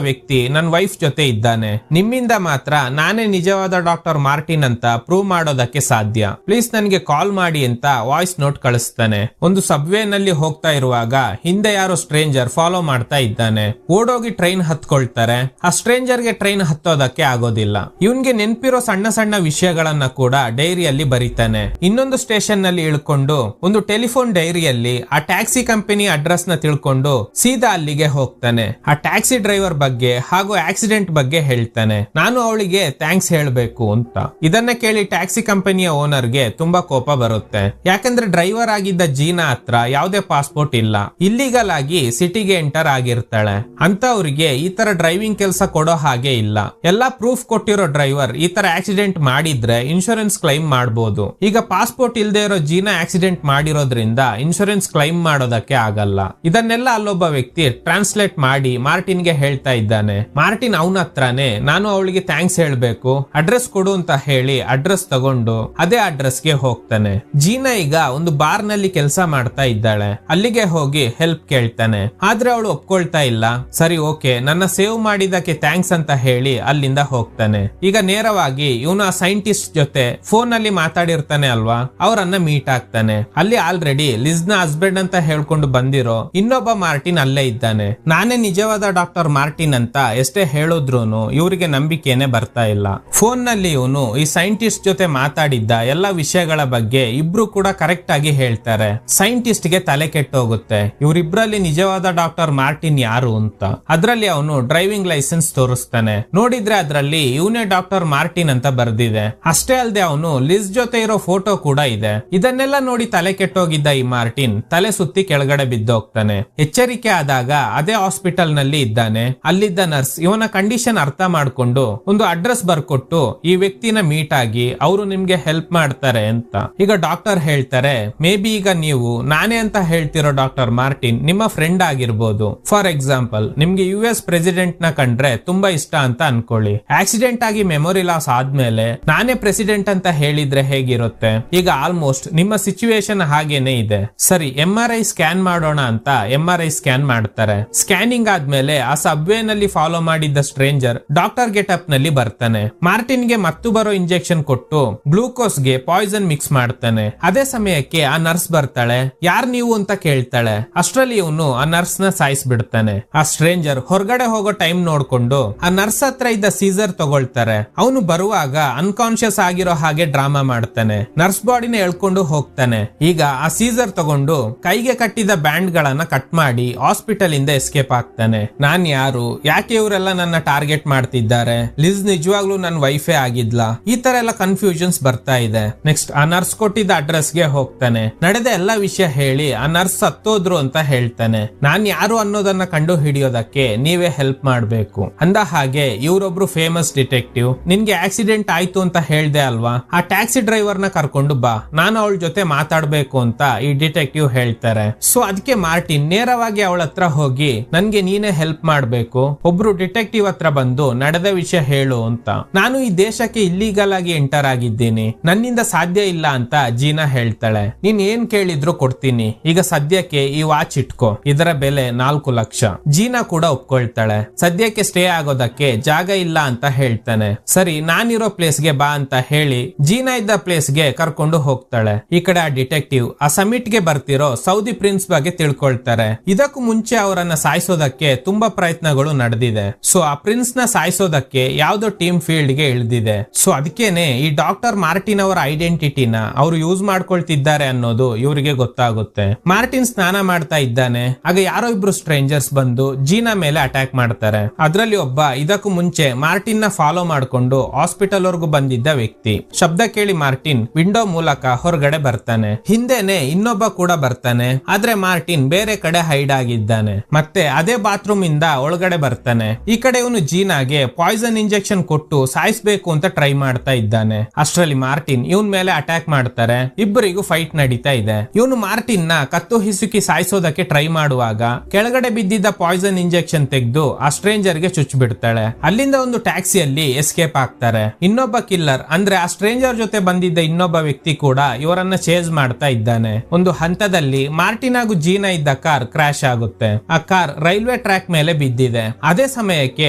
ವ್ಯಕ್ತಿ ನನ್ನ ವೈಫ್ ಜೊತೆ ಇದ್ದಾನೆ. ನಿಮ್ಮಿಂದ ಮಾತ್ರ ನಾನೇ ನಿಜವಾದ ಡಾಕ್ಟರ್ ಮಾರ್ಟಿನ್ ಅಂತ ಪ್ರೂವ್ ಮಾಡೋದಕ್ಕೆ ಸಾಧ್ಯ. ಪ್ಲೀಸ್ ನನಗೆ ಕಾಲ್ ಮಾಡಿ ಅಂತ ವಾಯ್ಸ್ ನೋಟ್ ಕಳಿಸ್ತಾನೆ. ಒಂದು ಸಬ್ವೇ ನಲ್ಲಿ ಹೋಗ್ತಾ ಇರುವಾಗ ಹಿಂದೆ ಯಾರೋ ಸ್ಟ್ರೇಂಜರ್ ಫಾಲೋ ಮಾಡ್ತಾ ಇದ್ದಾನೆ. ಓಡೋಗಿ ಟ್ರೈನ್ ಹತ್ಕೊಳ್ತಾರೆ. ಆ ಸ್ಟ್ರೇಂಜರ್ ಗೆ ಟ್ರೈನ್ ಹತ್ತೋದಕ್ಕೆ ಆಗೋದಿಲ್ಲ. ಇವನ್ಗೆ ನೆನ್ಪಿರೋ ಸಣ್ಣ ಸಣ್ಣ ವಿಷಯಗಳನ್ನ ಕೂಡ ಡೈರಿಯಲ್ಲಿ ಬರೀತಾನೆ. ಇನ್ನೊಂದು ಸ್ಟೇಷನ್ ನಲ್ಲಿ ಇಳ್ಕೊಂಡು ಒಂದು ಟೆಲಿಫೋನ್ ಡೈರಿಯಲ್ಲಿ ಆ ಟ್ಯಾಕ್ಸಿ ಕಂಪನಿ ಅಡ್ರೆಸ್ ನ ತಿಳ್ಕೊಂಡು ಸೀದಾ ಅಲ್ಲಿಗೆ ಹೋಗ್ತಾನೆ. ಆ ಟ್ಯಾಕ್ಸಿ ಡ್ರೈವರ್ ಬಗ್ಗೆ ಹಾಗೂ ಆಕ್ಸಿಡೆಂಟ್ ಬಗ್ಗೆ ಹೇಳ್ತಾನೆ. ನಾನು ಅವಳಿಗೆ ಥ್ಯಾಂಕ್ಸ್ ಹೇಳ್ಬೇಕು ಅಂತ. ಇದನ್ನ ಕೇಳಿ ಟ್ಯಾಕ್ಸಿ ಕಂಪನಿಯ ಓನರ್ ಗೆ ತುಂಬಾ ಕೋಪ ಬರುತ್ತೆ. ಯಾಕಂದ್ರೆ ಡ್ರೈವರ್ ಆಗಿದ್ದ ಜೀನಾ ಹತ್ರ ಯಾವುದೇ ಪಾಸ್ಪೋರ್ಟ್ ಇಲ್ಲ, ಇಲ್ಲಿಗಲ್ ಆಗಿ ಸಿಟಿಗೆ ಎಂಟರ್ ಆಗಿರ್ತಾಳೆ. ಅಂತ ಅವ್ರಿಗೆ ಈ ತರ ಡ್ರೈವಿಂಗ್ ಕೆಲಸ ಕೊಡೋ ಹಾಗೆ ಇಲ್ಲ. ಎಲ್ಲಾ ಪ್ರೂಫ್ ಕೊಟ್ಟಿರೋ ಡ್ರೈವರ್ ಈ ತರ ಆಕ್ಸಿಡೆಂಟ್ ಮಾಡಿದ್ರೆ ಇನ್ಶೂರೆನ್ಸ್ ಕ್ಲೈಮ್ ಮಾಡಬಹುದು. ಈಗ ಪಾಸ್ಪೋರ್ಟ್ ಇಲ್ದೇ ಇರೋ ಜೀನಾ ಆಕ್ಸಿಡೆಂಟ್ ಮಾಡಿರೋದ್ರಿಂದ ಇನ್ಶೂರೆನ್ಸ್ ಕ್ಲೈಮ್ ಮಾಡೋದಕ್ಕೆ ಆಗಲ್ಲ. ಇದನ್ನೆಲ್ಲ ಅಲ್ಲೊಬ್ಬ ವ್ಯಕ್ತಿ ಟ್ರಾನ್ಸ್ಲೇಟ್ ಮಾಡಿ ಮಾರ್ಟಿನ್ ಗೆ ಹೇಳ್ತಾ ಇದ್ದಾನೆ. ಮಾರ್ಟಿನ್ ಅವನ ಹತ್ರನೇ ನಾನು ಅವಳಿಗೆ ಥ್ಯಾಂಕ್ಸ್ ಹೇಳ್ಬೇಕು, ಅಡ್ರೆಸ್ ಕೊಡು ಅಂತ ಹೇಳಿ ಅಡ್ರೆಸ್ ತಗೊಂಡು ಅದೇ ಅಡ್ರೆಸ್ ಗೆ ಹೋಗ್ತಾನೆ. ಜೀನಾ ಈಗ ಒಂದು ಬಾರ್ ನಲ್ಲಿ ಕೆಲಸ ಮಾಡ್ತಾ ಇದ್ದಾಳೆ. ಅಲ್ಲಿಗೆ ಹೋಗಿ ಹೆಲ್ಪ್ ಕೇಳ್ತಾನೆ. ಆದ್ರೆ ಅವಳು ಒಪ್ಕೊಳ್ತಾ ಇಲ್ಲ. ಸರಿ ಓಕೆ, ನನ್ನ ಸೇವ್ ಮಾಡಿದಕ್ಕೆ ಥ್ಯಾಂಕ್ಸ್ ಅಂತ ಹೇಳಿ ಅಲ್ಲಿಂದ ಹೋಗ್ತಾನೆ. ಈಗ ನೇರವಾಗಿ ಇವನು ಆ ಸೈಂಟಿಸ್ಟ್ ಜೊತೆ ಫೋನ್ ಅಲ್ಲಿ ಮಾತಾಡಿರ್ತಾನೆ ಅಲ್ವಾ, ಅವರನ್ನ ಮೀಟ್ ಆಗ್ತಾನೆ. ಅಲ್ಲಿ ಆಲ್ರೆಡಿ ಲಿಸ್ ನ ಹಸ್ಬೆಂಡ್ ಅಂತ ಹೇಳ್ಕೊಂಡು ಬಂದಿರೋ ಇನ್ನೊಬ್ಬ ಮಾರ್ಟಿನ್ ಅಲ್ಲೇ ಇದ್ದಾನೆ. ನಾನೇ ನಿಜವಾದ ಡಾಕ್ಟರ್ ಮಾರ್ಟಿನ್ ಅಂತ ಎಷ್ಟೇ ಹೇಳಿದ್ರೂನು ಇವರಿಗೆ ನಂಬಿಕೆನೆ ಬರ್ತಾ ಇಲ್ಲ. ಫೋನ್ ನಲ್ಲಿ ಇವನು ಈ ಸೈಂಟಿಸ್ಟ್ ಜೊತೆ ಮಾತಾಡಿದ್ದ ಎಲ್ಲ ವಿಷಯಗಳ ಬಗ್ಗೆ ಇಬ್ರು ಕೂಡ ಕರೆಕ್ಟ್ ಆಗಿ ಹೇಳ್ತಾರೆ. ಸೈಂಟಿಸ್ಟ್ ಗೆ ತಲೆ ಕೆಟ್ಟೋಗುತ್ತೆ, ಇವರಿಬ್ರಲ್ಲಿ ನಿಜವಾದ ಡಾಕ್ಟರ್ ಮಾರ್ಟಿನ್ ಯಾರು ಅಂತ. ಅದ್ರಲ್ಲಿ ಅವನು ಡ್ರೈವಿಂಗ್ ಲೈಸೆನ್ಸ್ ತೋರಿಸ್ತಾನೆ. ನೋಡಿದ್ರೆ ಅದ್ರಲ್ಲಿ ಇವನೇ ಡಾಕ್ಟರ್ ಮಾರ್ಟಿನ್ ಅಂತ ಬರ್ದಿದೆ. ಅಷ್ಟೇ ಅಲ್ಲದೆ ಅವನು ಲಿಸ್ ಜೊತೆ ಇರೋ ಫೋಟೋ ಕೂಡ ಇದೆ. ಇದನ್ನೆಲ್ಲ ನೋಡಿ ತಲೆ ಕೆಟ್ಟೋಗಿದ್ದ ಈ ಮಾರ್ಟಿನ್ ತಲೆ ಸುತ್ತಿ ಕೆಳಗಡೆ ಬಿದ್ದೋಗ್ತಾನೆ. ಎಚ್ಚರಿಕೆ ಆದಾಗ ಅದೇ ಹಾಸ್ಪಿಟಲ್ ನಲ್ಲಿ ಇದ್ದಾನೆ. ಅಲ್ಲಿದ್ದ ನರ್ಸ್ ಇವನ ಕಂಡೀಷನ್ ಅರ್ಥ ಮಾಡ್ಕೊಂಡು ಒಂದು ಅಡ್ರೆಸ್ ಬರ್ಕೊಟ್ಟು ಈ ವ್ಯಕ್ತಿನ ಮೀಟ್ ಆಗಿ ಅವರು ನಿಮ್ಗೆ ಹೆಲ್ಪ್ ಮಾಡ್ತಾರೆ ಅಂತ. ಈಗ ಡಾಕ್ಟರ್ ಹೇಳ್ತಾರೆ, ಮೇ ಬಿ ಈಗ ನೀವು ನಾನೇ ಅಂತ ಹೇಳ್ತಿರೋ ಡಾಕ್ಟರ್ ಮಾರ್ಟಿನ್ ನಿಮ್ಮ ಫ್ರೆಂಡ್ ಆಗಿರ್ಬೋದು. ಫಾರ್ ಎಕ್ಸಾಂಪಲ್, ನಿಮ್ಗೆ US ಪ್ರೆಸಿಡೆಂಟ್ ನ ಕಂಡ್ರೆ ತುಂಬಾ ಇಷ್ಟ ಅಂತ ಅನ್ಕೊಳ್ಳಿ. ಆಕ್ಸಿಡೆಂಟ್ ಆಗಿ ಮೆಮೊರಿ ಲಾಸ್ ಆದ್ಮೇಲೆ ನಾನೇ ಪ್ರೆಸಿಡೆಂಟ್ ಅಂತ ಹೇಳಿದ್ರೆ ಹೇಗಿರುತ್ತೆ? ಈಗ ಆಲ್ಮೋಸ್ಟ್ ನಿಮ್ಮ ಸಿಚುವೇಶನ್ ಹಾಗೇನೆ ಇದೆ. ಸರಿ, MRI ಸ್ಕ್ಯಾನ್ ಮಾಡೋಣ ಅಂತ MRI ಸ್ಕ್ಯಾನ್ ಮಾಡ್ತಾರೆ. ಸ್ಕ್ಯಾನಿಂಗ್ ಆದ್ಮೇಲೆ ಆ ಸಬ್ವೇ ನಲ್ಲಿ ಫಾಲೋ ಮಾಡಿದ್ದ ಸ್ಟ್ರೇಂಜರ್ ಡಾಕ್ಟರ್ ಗೆಟಪ್ ನಲ್ಲಿ ಬರ್ತಾನೆ. ಮಾರ್ಟಿನ್ ಗೆ ಮತ್ತು ಬರೋ ಇಂಜೆಕ್ಷನ್ ಕೊಟ್ಟು ಗ್ಲೂಕೋಸ್ ಗೆ ಪಾಯ್ಸನ್ ಮಿಕ್ಸ್ ಮಾಡ್ತಾನೆ. ಅದೇ ಸಮಯಕ್ಕೆ ಆ ನರ್ಸ್ ಬರ್ತಾಳೆ. ಯಾರ್ ನೀವು ಅಂತ ಕೇಳ್ತಾಳೆ. ಅಷ್ಟ್ರಲ್ಲಿ ಇವನು ಆ ನರ್ಸ್ ನ ಸಾಯಿಸ್ಬಿಡ್ತಾನೆ. ಆ ಸ್ಟ್ರೇಂಜರ್ ಹೊರಗಡೆ ಹೋಗೋ ಟೈಮ್ ನೋಡ್ಕೊಂಡು ಆ ನರ್ಸ್ ಹತ್ರ ಇದ್ದ ಸೀಸರ್ ತಗೊಳ್ತಾರೆ. ಅವನು ಬರುವಾಗ ಅನ್ಕಾನ್ಶಿಯಸ್ ಆಗಿರೋ ಹಾಗೆ ಡ್ರಾಮಾ ಮಾಡ್ತಾನೆ. ನರ್ಸ್ ಬಾಡಿನ ಎಳ್ಕೊಂಡು ಹೋಗ್ತಾನೆ. ಈಗ ಆ ಸೀಸರ್ ತಗೊಂಡು ಕೈಗೆ ಕಟ್ಟಿದ ಬ್ಯಾಂಡ್ ಗಳನ್ನ ಕಟ್ ಮಾಡಿ ಹಾಸ್ಪಿಟಲ್ ಇಂದ ಎಸ್ಕೇಪ್ ಆಗ್ತಾನೆ. ನಾನ್ ಯಾರು, ಯಾಕೆ ಇವರೆಲ್ಲ ನನ್ನ ಟಾರ್ಗೆಟ್ ಮಾಡ್ತಿದ್ದಾರೆ? ಲಿಸ್ ನಿಜವಾಗ್ಲೂ ನನ್ನ ವೈಫೇ ಆಗಿದ್ಲಾ? ಈ ತರ ಎಲ್ಲ ಕನ್ಫ್ಯೂಷನ್ಸ್ ಬರ್ತಾ ಇದೆ. ನೆಕ್ಸ್ಟ್ ಆ ನರ್ಸ್ ಕೊಟ್ಟಿದ್ದ ಅಡ್ರೆಸ್ ಗೆ ಹೋಗ್ತಾನೆ. ನಡೆದ ಎಲ್ಲಾ ವಿಷಯ ಹೇಳಿ ಆ ನರ್ಸ್ ಸತ್ತೋದ್ರು ಅಂತ ಹೇಳ್ತಾನೆ. ನಾನ್ ಯಾರು ಅನ್ನೋದನ್ನ ಕಂಡು ಹಿಡಿಯೋದಕ್ಕೆ ನೀವೇ ಹೆಲ್ಪ್ ಮಾಡ್ಬೇಕು. ಅಂದ ಹಾಗೆ ಇವರೊಬ್ರು ಫೇಮಸ್ ಡಿಟೆಕ್ಟಿವ್. ನಿನ್ಗೆ ಆಕ್ಸಿಡೆಂಟ್ ಆಯ್ತು ಅಂತ ಹೇಳ್ದೆ ಅಲ್ವಾ, ಆ ಟ್ಯಾಕ್ಸಿ ಡ್ರೈವರ್ ನ ಕರ್ಕೊಂಡು ಬಾ, ನಾನು ಅವಳ ಜೊತೆ ಮಾತಾಡ್ಬೇಕು ಅಂತ ಈ ಡಿಟೆಕ್ಟಿವ್ ಹೇಳ್ತಾರೆ. ಸೊ ಅದಕ್ಕೆ ಮಾರ್ಟಿನ್ ನೇರವಾಗಿ ಅವಳ ಹತ್ರ ಹೋಗಿ ನನ್ಗೆ ನೀನೇ ಹೆಲ್ಪ್ ಮಾಡ್ಬೇಕು, ಒಬ್ರು ಡಿಟೆಕ್ಟಿವ್ ಹತ್ರ ಬಂದು ನಡೆದ ವಿಷಯ ಹೇಳು ಅಂತ. ನಾನು ಈ ದೇಶಕ್ಕೆ ಇಲ್ಲಿಗಲ್ ಆಗಿ ಎಂಟರ್ ಆಗಿದ್ದೀನಿ, ನನ್ನಿಂದ ಸಾಧ್ಯ ಇಲ್ಲ ಅಂತ ಜೀನಾ ಹೇಳ್ತಾಳೆ. ನೀನ್ ಏನ್ ಕೇಳಿದ್ರು ಕೊಡ್ತೀನಿ, ಈಗ ಸದ್ಯಕ್ಕೆ ಈ ವಾಚ್ ಇಟ್ಕೋ, ಇದರ ಬೆಲೆ 4 ಲಕ್ಷ. ಜೀನಾ ಕೂಡ ಒಪ್ಕೊಳ್ತಾಳೆ. ಸದ್ಯಕ್ಕೆ ಸ್ಟೇ ಆಗೋದಕ್ಕೆ ಜಾಗ ಇಲ್ಲ ಅಂತ ಹೇಳ್ತಾನೆ. ಸರಿ, ನಾನಿರೋ ಪ್ಲೇಸ್ಗೆ ಬಾ ಅಂತ ಹೇಳಿ ಜೀನಾ ಇದ್ದ ಪ್ಲೇಸ್ಗೆ ಕರ್ಕೊಂಡು ಹೋಗ್ತಾಳೆ. ಈ ಕಡೆ ಆ ಡಿಟೆಕ್ಟಿವ್ ಆ ಸಮಿಟ್ ಗೆ ಬರ್ತಿರೋ ಸೌದಿ ಪ್ರಿನ್ಸ್ ಬಗ್ಗೆ ತಿಳ್ಕೊಳ್ತಾರೆ. ಇದಕ್ಕೂ ಮುಂಚೆ ಅವರನ್ನ ಸಾಯಿಸೋದಕ್ಕೆ ತುಂಬಾ ಪ್ರಯತ್ನಗಳು ನಡೆದಿದೆ. ಸೊ ಆ ಪ್ರಿನ್ಸ್ ನ ಸಾಯಿಸೋದಕ್ಕೆ ಯಾವ್ದೋ ಟೀಮ್ ಫೀಲ್ಡ್ ಗೆ ಇಳಿದಿದೆ. ಸೊ ಅದಕ್ಕೇನೆ ಈ ಡಾಕ್ಟರ್ ಮಾರ್ಟಿನ್ ಅವರ ಐಡೆಂಟಿಟಿನ ಅವರು ಯೂಸ್ ಮಾಡ್ಕೊಳ್ತಿದ್ದಾರೆ ಅನ್ನೋದು ಇವರಿಗೆ ಗೊತ್ತಾಗುತ್ತೆ. ಮಾರ್ಟಿನ್ ಸ್ನಾನ ಮಾಡ್ತಾ ಇದ್ದಾನೆ. ಇರ್ತಾನೆ. ಆಗ ಯಾರೋ ಇಬ್ರು ಸ್ಟ್ರೇಂಜರ್ಸ್ ಬಂದು ಜೀನಾ ಮೇಲೆ ಅಟ್ಯಾಕ್ ಮಾಡ್ತಾರೆ. ಅದ್ರಲ್ಲಿ ಒಬ್ಬ ಇದಕ್ಕೂ ಮುಂಚೆ ಮಾರ್ಟಿನ್ ನ ಫಾಲೋ ಮಾಡ್ಕೊಂಡು ಹಾಸ್ಪಿಟಲ್ ವರ್ಗು ಬಂದಿದ್ದ ವ್ಯಕ್ತಿ. ಶಬ್ದ ಕೇಳಿ ಮಾರ್ಟಿನ್ ವಿಂಡೋ ಮೂಲಕ ಹೊರಗಡೆ ಬರ್ತಾನೆ. ಹಿಂದೆನೆ ಇನ್ನೊಬ್ಬ ಕೂಡ ಬರ್ತಾನೆ. ಆದ್ರೆ ಮಾರ್ಟಿನ್ ಬೇರೆ ಕಡೆ ಹೈಡ್ ಆಗಿದ್ದಾನೆ. ಮತ್ತೆ ಅದೇ ಬಾತ್ರೂಮ್ ಇಂದ ಒಳಗಡೆ ಬರ್ತಾನೆ. ಈ ಕಡೆ ಇವನು ಜೀನಾಗೆ ಪಾಯ್ಸನ್ ಇಂಜೆಕ್ಷನ್ ಕೊಟ್ಟು ಸಾಯಿಸ್ಬೇಕು ಅಂತ ಟ್ರೈ ಮಾಡ್ತಾ ಇದ್ದಾನೆ. ಅಷ್ಟರಲ್ಲಿ ಮಾರ್ಟಿನ್ ಇವನ್ ಮೇಲೆ ಅಟ್ಯಾಕ್ ಮಾಡ್ತಾರೆ. ಇಬ್ಬರಿಗೂ ಫೈಟ್ ನಡೀತಾ ಇದೆ. ಇವನು ಮಾರ್ಟಿನ್ ನ ಕತ್ತು ಹಿಸುಕಿ ಸಾಯಿಸೋದಕ್ಕೆ ಟ್ರೈ ಮಾಡುವಾಗ ಕೆಳಗಡೆ ಬಿದ್ದಿದ್ದ ಪಾಯ್ಸನ್ ಇಂಜೆಕ್ಷನ್ ತೆಗೆದು ಆ ಸ್ಟ್ರೇಂಜರ್ ಗೆ ಚುಚ್ಚಿ ಬಿಡ್ತಾಳೆ. ಅಲ್ಲಿಂದ ಒಂದು ಟ್ಯಾಕ್ಸಿಯಲ್ಲಿ ಎಸ್ಕೇಪ್ ಆಗ್ತಾರೆ. ಇನ್ನೊಬ್ಬ ಕಿಲ್ಲರ್ ಅಂದ್ರೆ ಆ ಸ್ಟ್ರೇಂಜರ್ ಜೊತೆ ಬಂದಿದ್ದ ಇನ್ನೊಬ್ಬ ವ್ಯಕ್ತಿ ಕೂಡ ಇವರನ್ನ ಚೇಸ್ ಮಾಡ್ತಾ ಇದ್ದಾನೆ. ಒಂದು ಹಂತದಲ್ಲಿ ಮಾರ್ಟಿನ್ ಹಾಗೂ ಜೀನಾ ಇದ್ದ ಕಾರ್ ಕ್ರಾಶ್ ಆಗುತ್ತೆ. ಆ ಕಾರ್ ರೈಲ್ವೆ ಟ್ರ್ಯಾಕ್ ಮೇಲೆ ಬಿದ್ದಿದೆ. ಅದೇ ಸಮಯಕ್ಕೆ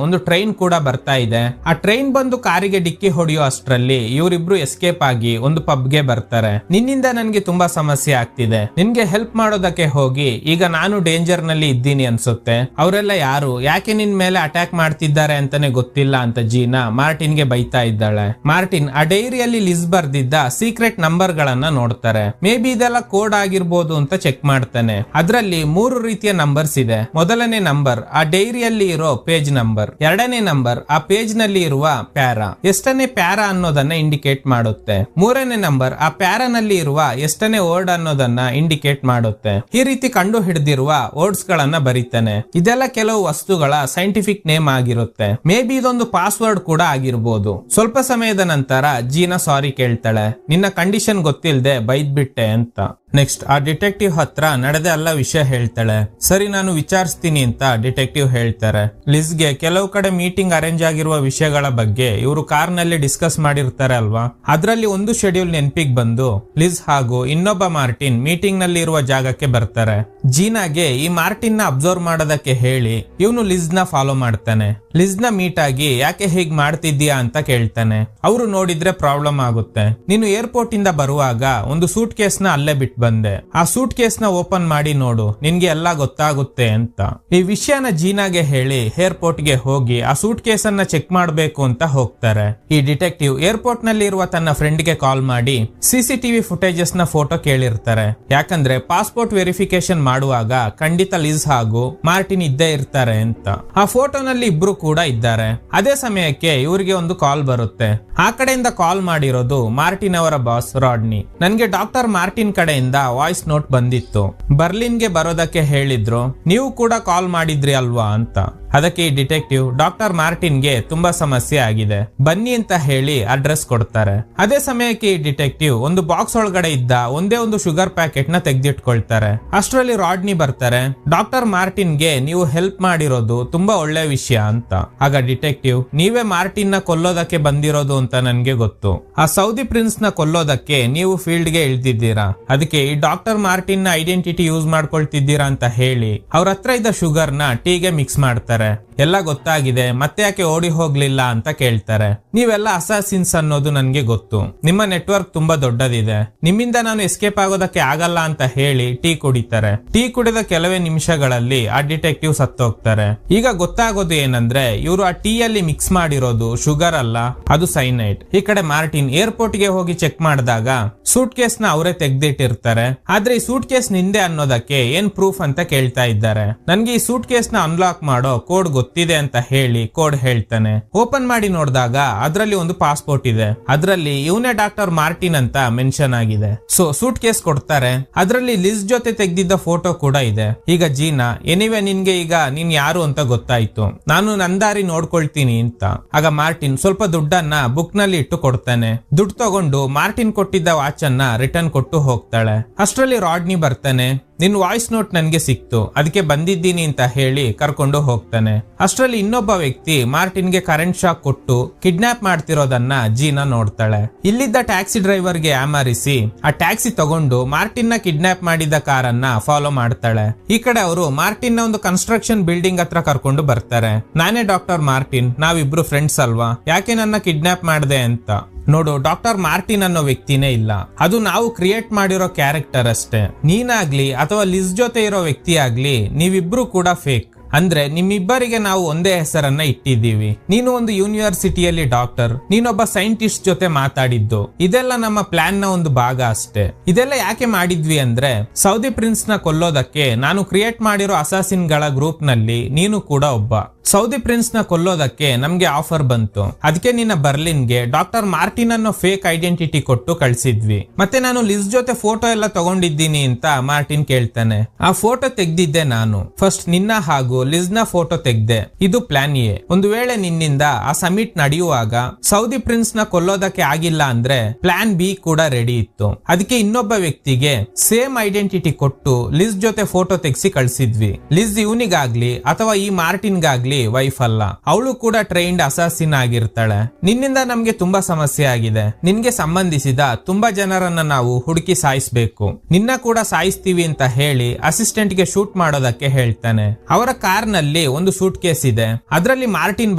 ಒಂದು ಟ್ರೈನ್ ಕೂಡ ಬರ್ತಾ ಇದೆ. ಆ ಟ್ರೈನ್ ಬಂದು ಕಾರಿಗೆ ಡಿಕ್ಕಿ ಹೊಡೆಯೋ ಅಷ್ಟರಲ್ಲಿ ಇವರಿಬ್ರು ಎಸ್ಕೇಪ್ ಆಗಿ ಒಂದು ಪಬ್ಗೆ ಬರ್ತಾರೆ. ನಿನ್ನಿಂದ ನನ್ಗೆ ತುಂಬಾ ಸಮಸ್ಯೆ ಆಗ್ತಿದೆ, ನಿನ್ಗೆ ಹೆಲ್ಪ್ ಮಾಡೋದಕ್ಕೆ ಹೋಗಿ ಈಗ ನಾನು ಡೇಂಜರ್ ನಲ್ಲಿ ಇದ್ದೀನಿ ಅನ್ಸುತ್ತೆ. ಅವರೆಲ್ಲ ಯಾರು, ಯಾಕೆ ನಿನ್ ಮೇಲೆ ಅಟ್ಯಾಕ್ ಮಾಡ್ತಿದ್ದಾರೆ ಅಂತಾನೆ ಗೊತ್ತಿಲ್ಲ ಅಂತ ಜೀನಾ ಮಾರ್ಟಿನ್ ಗೆ ಬೈತಾ ಇದ್ದಾಳೆ. ಮಾರ್ಟಿನ್ ಆ ಡೈರಿಯಲ್ಲಿ ಲಿಸ್ ಬರ್ದಿದ್ದ ಸೀಕ್ರೆಟ್ ನಂಬರ್ ಗಳನ್ನ ನೋಡ್ತಾರೆ. ಮೇ ಬಿ ಇದೆಲ್ಲ ಕೋಡ್ ಆಗಿರ್ಬೋದು ಅಂತ ಚೆಕ್ ಮಾಡ್ತಾನೆ. ಅದರಲ್ಲಿ 3 ರೀತಿಯ ನಂಬರ್ಸ್ ಇದೆ. ಮೊದಲನೇ ನಂಬರ್ ಆ ಡೈರಿಯಲ್ಲಿ ಇರೋ ಪೇಜ್ ನಂಬರ್. ಎರಡನೇ ನಂಬರ್ ಆ ಪೇಜ್ ನಲ್ಲಿ ಇರುವ ಪ್ಯಾರಾ, ಎಷ್ಟನೇ ಪ್ಯಾರಾ ಅನ್ನೋದನ್ನ ಇಂಡಿಕೇಟ್ ಮಾಡುತ್ತೆ. ಮೂರನೇ ನಂಬರ್ ಆ ಪ್ಯಾರಾ ನಲ್ಲಿ ಇರುವ ಎಷ್ಟನೇ ವರ್ಡ್ ಅನ್ನೋದನ್ನ ಇಂಡಿಕೇಟ್ ಮಾಡುತ್ತೆ. ಈ ರೀತಿ ಕಂಡು ಹಿಡಿದಿರುವ ವರ್ಡ್ಸ್ ಗಳನ್ನ ಬರೀತಾನೆ. ಇದೆಲ್ಲ ಕೆಲವು ವಸ್ತುಗಳ ಸೈಂಟಿಫಿಕ್ ನೇಮ್ ಆಗಿರುತ್ತೆ. ಮೇ ಬಿ ಇದೊಂದು ಪಾಸ್ವರ್ಡ್ ಕೂಡ ಆಗಿರ್ಬೋದು. ಸ್ವಲ್ಪ ಸಮಯದ ನಂತರ ಜೀನಾ ಸಾರಿ ಕೇಳ್ತಾಳೆ. ನಿನ್ನ ಕಂಡೀಷನ್ ಗೊತ್ತಿಲ್ಲದೆ ಬೈದ್ಬಿಟ್ಟೆ ಅಂತ. ನೆಕ್ಸ್ಟ್ ಆ ಡಿಟೆಕ್ಟಿವ್ ಹತ್ರ ನಡೆದ ಎಲ್ಲ ವಿಷಯ ಹೇಳ್ತಾಳೆ. ಸರಿ, ನಾನು ವಿಚಾರಿಸ್ತೀನಿ ಅಂತ ಡಿಟೆಕ್ಟಿವ್ ಹೇಳ್ತಾರೆ. ಲಿಸ್ಗೆ ಕೆಲವು ಕಡೆ ಮೀಟಿಂಗ್ ಅರೇಂಜ್ ಆಗಿರುವ ವಿಷಯಗಳ ಬಗ್ಗೆ ಇವರು ಕಾರ್ ನಲ್ಲಿ ಡಿಸ್ಕಸ್ ಮಾಡಿರ್ತಾರೆ ಅಲ್ವಾ. ಅದರಲ್ಲಿ ಒಂದು ಶೆಡ್ಯೂಲ್ ನೆನಪಿಗೆ ಬಂದು ಲಿಸ್ ಹಾಗೂ ಇನ್ನೊಬ್ಬ ಮಾರ್ಟಿನ್ ಮೀಟಿಂಗ್ ನಲ್ಲಿ ಇರುವ ಜಾಗಕ್ಕೆ ಬರ್ತಾರೆ. ಜೀನಾಗೆ ಈ ಮಾರ್ಟಿನ್ ನ ಅಬ್ಸರ್ವ್ ಮಾಡೋದಕ್ಕೆ ಹೇಳಿ ಇವನು ಲಿಸ್ ನ ಫಾಲೋ ಮಾಡ್ತಾನೆ. ಲಿಸ್ ನ ಮೀಟ್ ಆಗಿ ಯಾಕೆ ಹೀಗ್ ಮಾಡ್ತಿದ್ಯಾ ಅಂತ ಕೇಳ್ತಾನೆ. ಅವರು ನೋಡಿದ್ರೆ ಪ್ರಾಬ್ಲಮ್ ಆಗುತ್ತೆ. ನೀನು ಏರ್ಪೋರ್ಟ್ ಇಂದ ಬರುವಾಗ ಒಂದು ಸೂಟ್ ಕೇಸ್ ನ ಅಲ್ಲೇ ಬಿಟ್ಟು ಬಂದೆ. ಆ ಸೂಟ್ ಕೇಸ್ ನ ಓಪನ್ ಮಾಡಿ ನೋಡು, ನಿನ್ಗೆ ಎಲ್ಲ ಗೊತ್ತಾಗುತ್ತೆ ಅಂತ. ಈ ವಿಷಯನ ಜೀನಾಗೆ ಹೇಳಿ ಏರ್ಪೋರ್ಟ್ ಗೆ ಹೋಗಿ ಆ ಸೂಟ್ ಕೇಸ್ ಅನ್ನ ಚೆಕ್ ಮಾಡ್ಬೇಕು ಅಂತ ಹೋಗ್ತಾರೆ. ಈ ಡಿಟೆಕ್ಟಿವ್ ಏರ್ಪೋರ್ಟ್ ನಲ್ಲಿ ಇರುವ ತನ್ನ ಫ್ರೆಂಡ್ ಗೆ ಕಾಲ್ ಮಾಡಿ ಸಿಸಿಟಿವಿ ಫುಟೇಜಸ್ ನ ಫೋಟೋ ಕೇಳಿರ್ತಾರೆ. ಯಾಕಂದ್ರೆ ಪಾಸ್ಪೋರ್ಟ್ ವೆರಿಫಿಕೇಶನ್ ಮಾಡುವಾಗ ಖಂಡಿತ ಲಿಸ್ ಹಾಗೂ ಮಾರ್ಟಿನ್ ಇದ್ದೇ ಇರ್ತಾರೆ ಅಂತ. ಆ ಫೋಟೋನಲ್ಲಿ ಇಬ್ರು ಕೂಡ ಇದ್ದಾರೆ. ಅದೇ ಸಮಯಕ್ಕೆ ಇವರಿಗೆ ಒಂದು ಕಾಲ್ ಬರುತ್ತೆ. ಆ ಕಡೆಯಿಂದ ಕಾಲ್ ಮಾಡಿರೋದು ಮಾರ್ಟಿನ್ ಅವರ ಬಾಸ್ ರಾಡ್ನಿ. ನನ್ಗೆ ಡಾಕ್ಟರ್ ಮಾರ್ಟಿನ್ ಕಡೆಯಿಂದ ವಾಯ್ಸ್ ನೋಟ್ ಬಂದಿತ್ತು. ಬರ್ಲಿನ್ಗೆ ಬರೋದಕ್ಕೆ ಹೇಳಿದ್ರು, ನೀವು ಕೂಡ ಕಾಲ್ ಮಾಡಿದ್ರಿ ಅಲ್ವಾ ಅಂತ. ಅದಕ್ಕೆ ಈ ಡಿಟೆಕ್ಟಿವ್ ಡಾಕ್ಟರ್ ಮಾರ್ಟಿನ್ಗೆ ತುಂಬಾ ಸಮಸ್ಯೆ ಆಗಿದೆ, ಬನ್ನಿ ಅಂತ ಹೇಳಿ ಅಡ್ರೆಸ್ ಕೊಡ್ತಾರೆ. ಅದೇ ಸಮಯಕ್ಕೆ ಈ ಡಿಟೆಕ್ಟಿವ್ ಒಂದು ಬಾಕ್ಸ್ ಒಳಗಡೆ ಇದ್ದ ಒಂದೇ ಒಂದು ಶುಗರ್ ಪ್ಯಾಕೆಟ್ ನ ತೆಗೆದಿಟ್ಕೊಳ್ತಾರೆ. ಅಷ್ಟರಲ್ಲಿ ರಾಡ್ನಿ ಬರ್ತಾರೆ. ಡಾಕ್ಟರ್ ಮಾರ್ಟಿನ್ಗೆ ನೀವು ಹೆಲ್ಪ್ ಮಾಡಿರೋದು ತುಂಬಾ ಒಳ್ಳೆ ವಿಷಯ ಅಂತ. ಆಗ ಡಿಟೆಕ್ಟಿವ್, ನೀವೇ ಮಾರ್ಟಿನ್ ನ ಕೊಲ್ಲೋದಕ್ಕೆ ಬಂದಿರೋದು ಅಂತ ನನ್ಗೆ ಗೊತ್ತು. ಆ ಸೌದಿ ಪ್ರಿನ್ಸ್ ನ ಕೊಲ್ಲೋದಕ್ಕೆ ನೀವು ಫೀಲ್ಡ್ ಗೆ ಇಳ್ದಿದ್ದೀರಾ. ಅದಕ್ಕೆ ಈ ಡಾಕ್ಟರ್ ಮಾರ್ಟಿನ್ ನ ಐಡೆಂಟಿಟಿ ಯೂಸ್ ಮಾಡ್ಕೊಳ್ತಿದ್ದೀರಾ ಅಂತ ಹೇಳಿ ಅವ್ರ ಹತ್ರ ಇದ್ದ ಶುಗರ್ ನ ಟೀಗೆ ಮಿಕ್ಸ್ ಮಾಡ್ತಾರೆ. ಎಲ್ಲ ಗೊತ್ತಾಗಿದೆ, ಮತ್ತೆ ಯಾಕೆ ಓಡಿ ಹೋಗ್ಲಿಲ್ಲ ಅಂತ ಕೇಳ್ತಾರೆ. ನೀವೆಲ್ಲ ಅಸಾಸಿನ್ಸ್ ಅನ್ನೋದು ನನ್ಗೆ ಗೊತ್ತು. ನಿಮ್ಮ ನೆಟ್ವರ್ಕ್ ತುಂಬಾ ದೊಡ್ಡದಿದೆ. ನಿಮ್ಮಿಂದ ನಾನು ಎಸ್ಕೇಪ್ ಆಗೋದಕ್ಕೆ ಆಗಲ್ಲ ಅಂತ ಹೇಳಿ ಟೀ ಕುಡಿತಾರೆ. ಟೀ ಕುಡಿದ ಕೆಲವೇ ನಿಮಿಷಗಳಲ್ಲಿ ಆ ಡಿಟೆಕ್ಟಿವ್ ಸತ್ತೋಗ್ತಾರೆ. ಈಗ ಗೊತ್ತಾಗೋದು ಏನಂದ್ರೆ ಇವರು ಆ ಟೀ ಅಲ್ಲಿ ಮಿಕ್ಸ್ ಮಾಡಿರೋದು ಶುಗರ್ ಅಲ್ಲ, ಅದು ಸೈನೈಡ್. ಈ ಕಡೆ ಮಾರ್ಟಿನ್ ಏರ್ಪೋರ್ಟ್ ಗೆ ಹೋಗಿ ಚೆಕ್ ಮಾಡಿದಾಗ ಸೂಟ್ ಕೇಸ್ ನ ಅವರೇ ತೆಗ್ದಿಟ್ಟಿರ್ತಾರೆ. ಆದ್ರೆ ಈ ಸೂಟ್ ಕೇಸ್ ನಿಂದೆ ಅನ್ನೋದಕ್ಕೆ ಏನ್ ಪ್ರೂಫ್ ಅಂತ ಕೇಳ್ತಾ ಇದ್ದಾರೆ. ನನ್ಗೆ ಈ ಸೂಟ್ ಕೇಸ್ ನ ಅನ್ಲಾಕ್ ಮಾಡೋ ಕೋಡ್ ಗೊತ್ತಿದೆ ಅಂತ ಹೇಳಿ ಕೋಡ್ ಹೇಳ್ತಾನೆ. ಓಪನ್ ಮಾಡಿ ನೋಡಿದಾಗ ಅದರಲ್ಲಿ ಒಂದು ಪಾಸ್ಪೋರ್ಟ್ ಇದೆ. ಅದರಲ್ಲಿ ಇವನೇ ಡಾಕ್ಟರ್ ಮಾರ್ಟಿನ್ ಅಂತ ಮೆನ್ಷನ್ ಆಗಿದೆ. ಸೊ ಸೂಟ್ ಕೇಸ್ ಕೊಡ್ತಾರೆ. ಅದರಲ್ಲಿ ಲಿಸ್ ಜೊತೆ ತೆಗೆದಿದ್ದ ಫೋಟೋ ಕೂಡ ಇದೆ. ಈಗ ಜೀನಾ, ಎನಿವೆ ನಿನ್ಗೆ ಈಗ ನೀನ್ ಯಾರು ಅಂತ ಗೊತ್ತಾಯ್ತು, ನಾನು ನಂದಾರಿ ನೋಡ್ಕೊಳ್ತೀನಿ ಅಂತ. ಆಗ ಮಾರ್ಟಿನ್ ಸ್ವಲ್ಪ ದುಡ್ಡನ್ನ ಬುಕ್ ನಲ್ಲಿ ಇಟ್ಟು ಕೊಡ್ತಾನೆ. ದುಡ್ಡು ತಗೊಂಡು ಮಾರ್ಟಿನ್ ಕೊಟ್ಟಿದ್ದ ವಾಚ್ ಅನ್ನ ರಿಟರ್ನ್ ಕೊಟ್ಟು ಹೋಗ್ತಾಳೆ. ಅಷ್ಟರಲ್ಲಿ ರಾಡ್ನಿ ಬರ್ತಾನೆ. ನಿನ್ ವಾಯ್ಸ್ ನೋಟ್ ನನ್ಗೆ ಸಿಕ್ತು, ಅದಕ್ಕೆ ಬಂದಿದ್ದೀನಿ ಅಂತ ಹೇಳಿ ಕರ್ಕೊಂಡು ಹೋಗ್ತಾನೆ. ಅಷ್ಟರಲ್ಲಿ ಇನ್ನೊಬ್ಬ ವ್ಯಕ್ತಿ ಮಾರ್ಟಿನ್ಗೆ ಕರೆಂಟ್ ಶಾಕ್ ಕೊಟ್ಟು ಕಿಡ್ನಾಪ್ ಮಾಡ್ತಿರೋದನ್ನ ಜೀನಾ ನೋಡ್ತಾಳೆ. ಇಲ್ಲಿದ್ದ ಟ್ಯಾಕ್ಸಿ ಡ್ರೈವರ್ಗೆ ಆಮರಿಸಿ ಆ ಟ್ಯಾಕ್ಸಿ ತಗೊಂಡು ಮಾರ್ಟಿನ್ ನ ಕಿಡ್ನಾಪ್ ಮಾಡಿದ ಕಾರನ್ನ ಫಾಲೋ ಮಾಡ್ತಾಳೆ. ಈ ಕಡೆ ಅವರು ಮಾರ್ಟಿನ್ ನ ಒಂದು ಕನ್ಸ್ಟ್ರಕ್ಷನ್ ಬಿಲ್ಡಿಂಗ್ ಹತ್ರ ಕರ್ಕೊಂಡು ಬರ್ತಾರೆ. ನಾನೇ ಡಾಕ್ಟರ್ ಮಾರ್ಟಿನ್, ನಾವಿಬ್ರು ಫ್ರೆಂಡ್ಸ್ ಅಲ್ವಾ, ಯಾಕೆ ನನ್ನ ಕಿಡ್ನಾಪ್ ಮಾಡಿದೆ ಅಂತ. ನೋಡು, ಡಾಕ್ಟರ್ ಮಾರ್ಟಿನ್ ಅನ್ನೋ ವ್ಯಕ್ತಿನೇ ಇಲ್ಲ, ಅದು ನಾವು ಕ್ರಿಯೇಟ್ ಮಾಡಿರೋ ಕ್ಯಾರೆಕ್ಟರ್ ಅಷ್ಟೇ. ನೀನಾಗ್ಲಿ ಅಥವಾ ಲಿಸ್ ಜೊತೆ ಇರೋ ವ್ಯಕ್ತಿ ಆಗ್ಲಿ, ನೀವಿಬ್ರು ಕೂಡ ಫೇಕ್. ಅಂದ್ರೆ ನಿಮ್ಮಿಬ್ಬರಿಗೆ ನಾವು ಒಂದೇ ಹೆಸರನ್ನ ಇಟ್ಟಿದ್ದೀವಿ. ನೀನು ಒಂದು ಯೂನಿವರ್ಸಿಟಿಯಲ್ಲಿ ಡಾಕ್ಟರ್, ನೀನೊಬ್ಬ ಸೈಂಟಿಸ್ಟ್ ಜೊತೆ ಮಾತಾಡಿದ್ದು, ಇದೆಲ್ಲ ನಮ್ಮ ಪ್ಲಾನ್ ನ ಒಂದು ಭಾಗ ಅಷ್ಟೇ. ಇದೆಲ್ಲ ಯಾಕೆ ಮಾಡಿದ್ವಿ ಅಂದ್ರೆ ಸೌದಿ ಪ್ರಿನ್ಸ್ ನ ಕೊಲ್ಲೋದಕ್ಕೆ ನಾನು ಕ್ರಿಯೇಟ್ ಮಾಡಿರೋ ಅಸಾಸಿನ್ ಗಳ ಗ್ರೂಪ್ ನಲ್ಲಿ ನೀನು ಕೂಡ ಒಬ್ಬ. ಸೌದಿ ಪ್ರಿನ್ಸ್ ನ ಕೊಲ್ಲೋದಕ್ಕೆ ನಮ್ಗೆ ಆಫರ್ ಬಂತು, ಅದಕ್ಕೆ ನಿನ್ನ ಬರ್ಲಿನ್ಗೆ ಡಾಕ್ಟರ್ ಮಾರ್ಟಿನ್ ಅನ್ನೋ ಫೇಕ್ ಐಡೆಂಟಿಟಿ ಕೊಟ್ಟು ಕಳ್ಸಿದ್ವಿ. ಮತ್ತೆ ನಾನು ಲಿಸ್ ಜೊತೆ ಫೋಟೋ ಎಲ್ಲ ತಗೊಂಡಿದ್ದೀನಿ ಅಂತ ಮಾರ್ಟಿನ್ ಕೇಳ್ತಾನೆ. ಆ ಫೋಟೋ ತೆಗ್ದಿದ್ದೆ ನಾನು. ಫಸ್ಟ್ ನಿನ್ನ ಹಾಗೂ ಲಿಸ್ ನ ಫೋಟೋ ತೆಗ್ದೆ. ಇದು ಪ್ಲಾನ್ ಎ. ಒಂದು ವೇಳೆ ನಿನ್ನಿಂದ ಆ ಸಮಿಟ್ ನಡೆಯುವಾಗ ಸೌದಿ ಪ್ರಿನ್ಸ್ ನ ಕೊಲ್ಲೋದಕ್ಕೆ ಆಗಿಲ್ಲ ಅಂದ್ರೆ ಪ್ಲಾನ್ ಬಿ ಕೂಡ ರೆಡಿ ಇತ್ತು. ಅದಕ್ಕೆ ಇನ್ನೊಬ್ಬ ವ್ಯಕ್ತಿಗೆ ಸೇಮ್ ಐಡೆಂಟಿಟಿ ಕೊಟ್ಟು ಲಿಸ್ ಜೊತೆ ಫೋಟೋ ತೆಗ್ಸಿ ಕಳ್ಸಿದ್ವಿ. ಲಿಸ್ ಇವನಿಗಾಗ್ಲಿ ಅಥವಾ ಈ ಮಾರ್ಟಿನ್ಗಾಗ್ಲಿ ವೈಫ್ ಅಲ್ಲ, ಅವಳು ಕೂಡ ಟ್ರೈನ್ಡ್ ಅಸಾಸಿನ್ ಆಗಿರ್ತಾಳೆ. ನಿನ್ನಿಂದ ನಮ್ಗೆ ತುಂಬಾ ಸಮಸ್ಯೆ ಆಗಿದೆ. ನಿನ್ಗೆ ಸಂಬಂಧಿಸಿದ ತುಂಬಾ ಜನರನ್ನ ನಾವು ಹುಡುಕಿ ಸಾಯಿಸ್ಬೇಕು. ನಿನ್ನ ಕೂಡ ಸಾಯಿಸ್ತೀವಿ ಅಂತ ಹೇಳಿ ಅಸಿಸ್ಟೆಂಟ್ ಗೆ ಶೂಟ್ ಮಾಡೋದಕ್ಕೆ ಹೇಳ್ತಾನೆ. ಅವರ ಕಾರ್ ನಲ್ಲಿ ಒಂದು ಸೂಟ್ ಕೇಸ್ ಇದೆ, ಅದರಲ್ಲಿ ಮಾರ್ಟಿನ್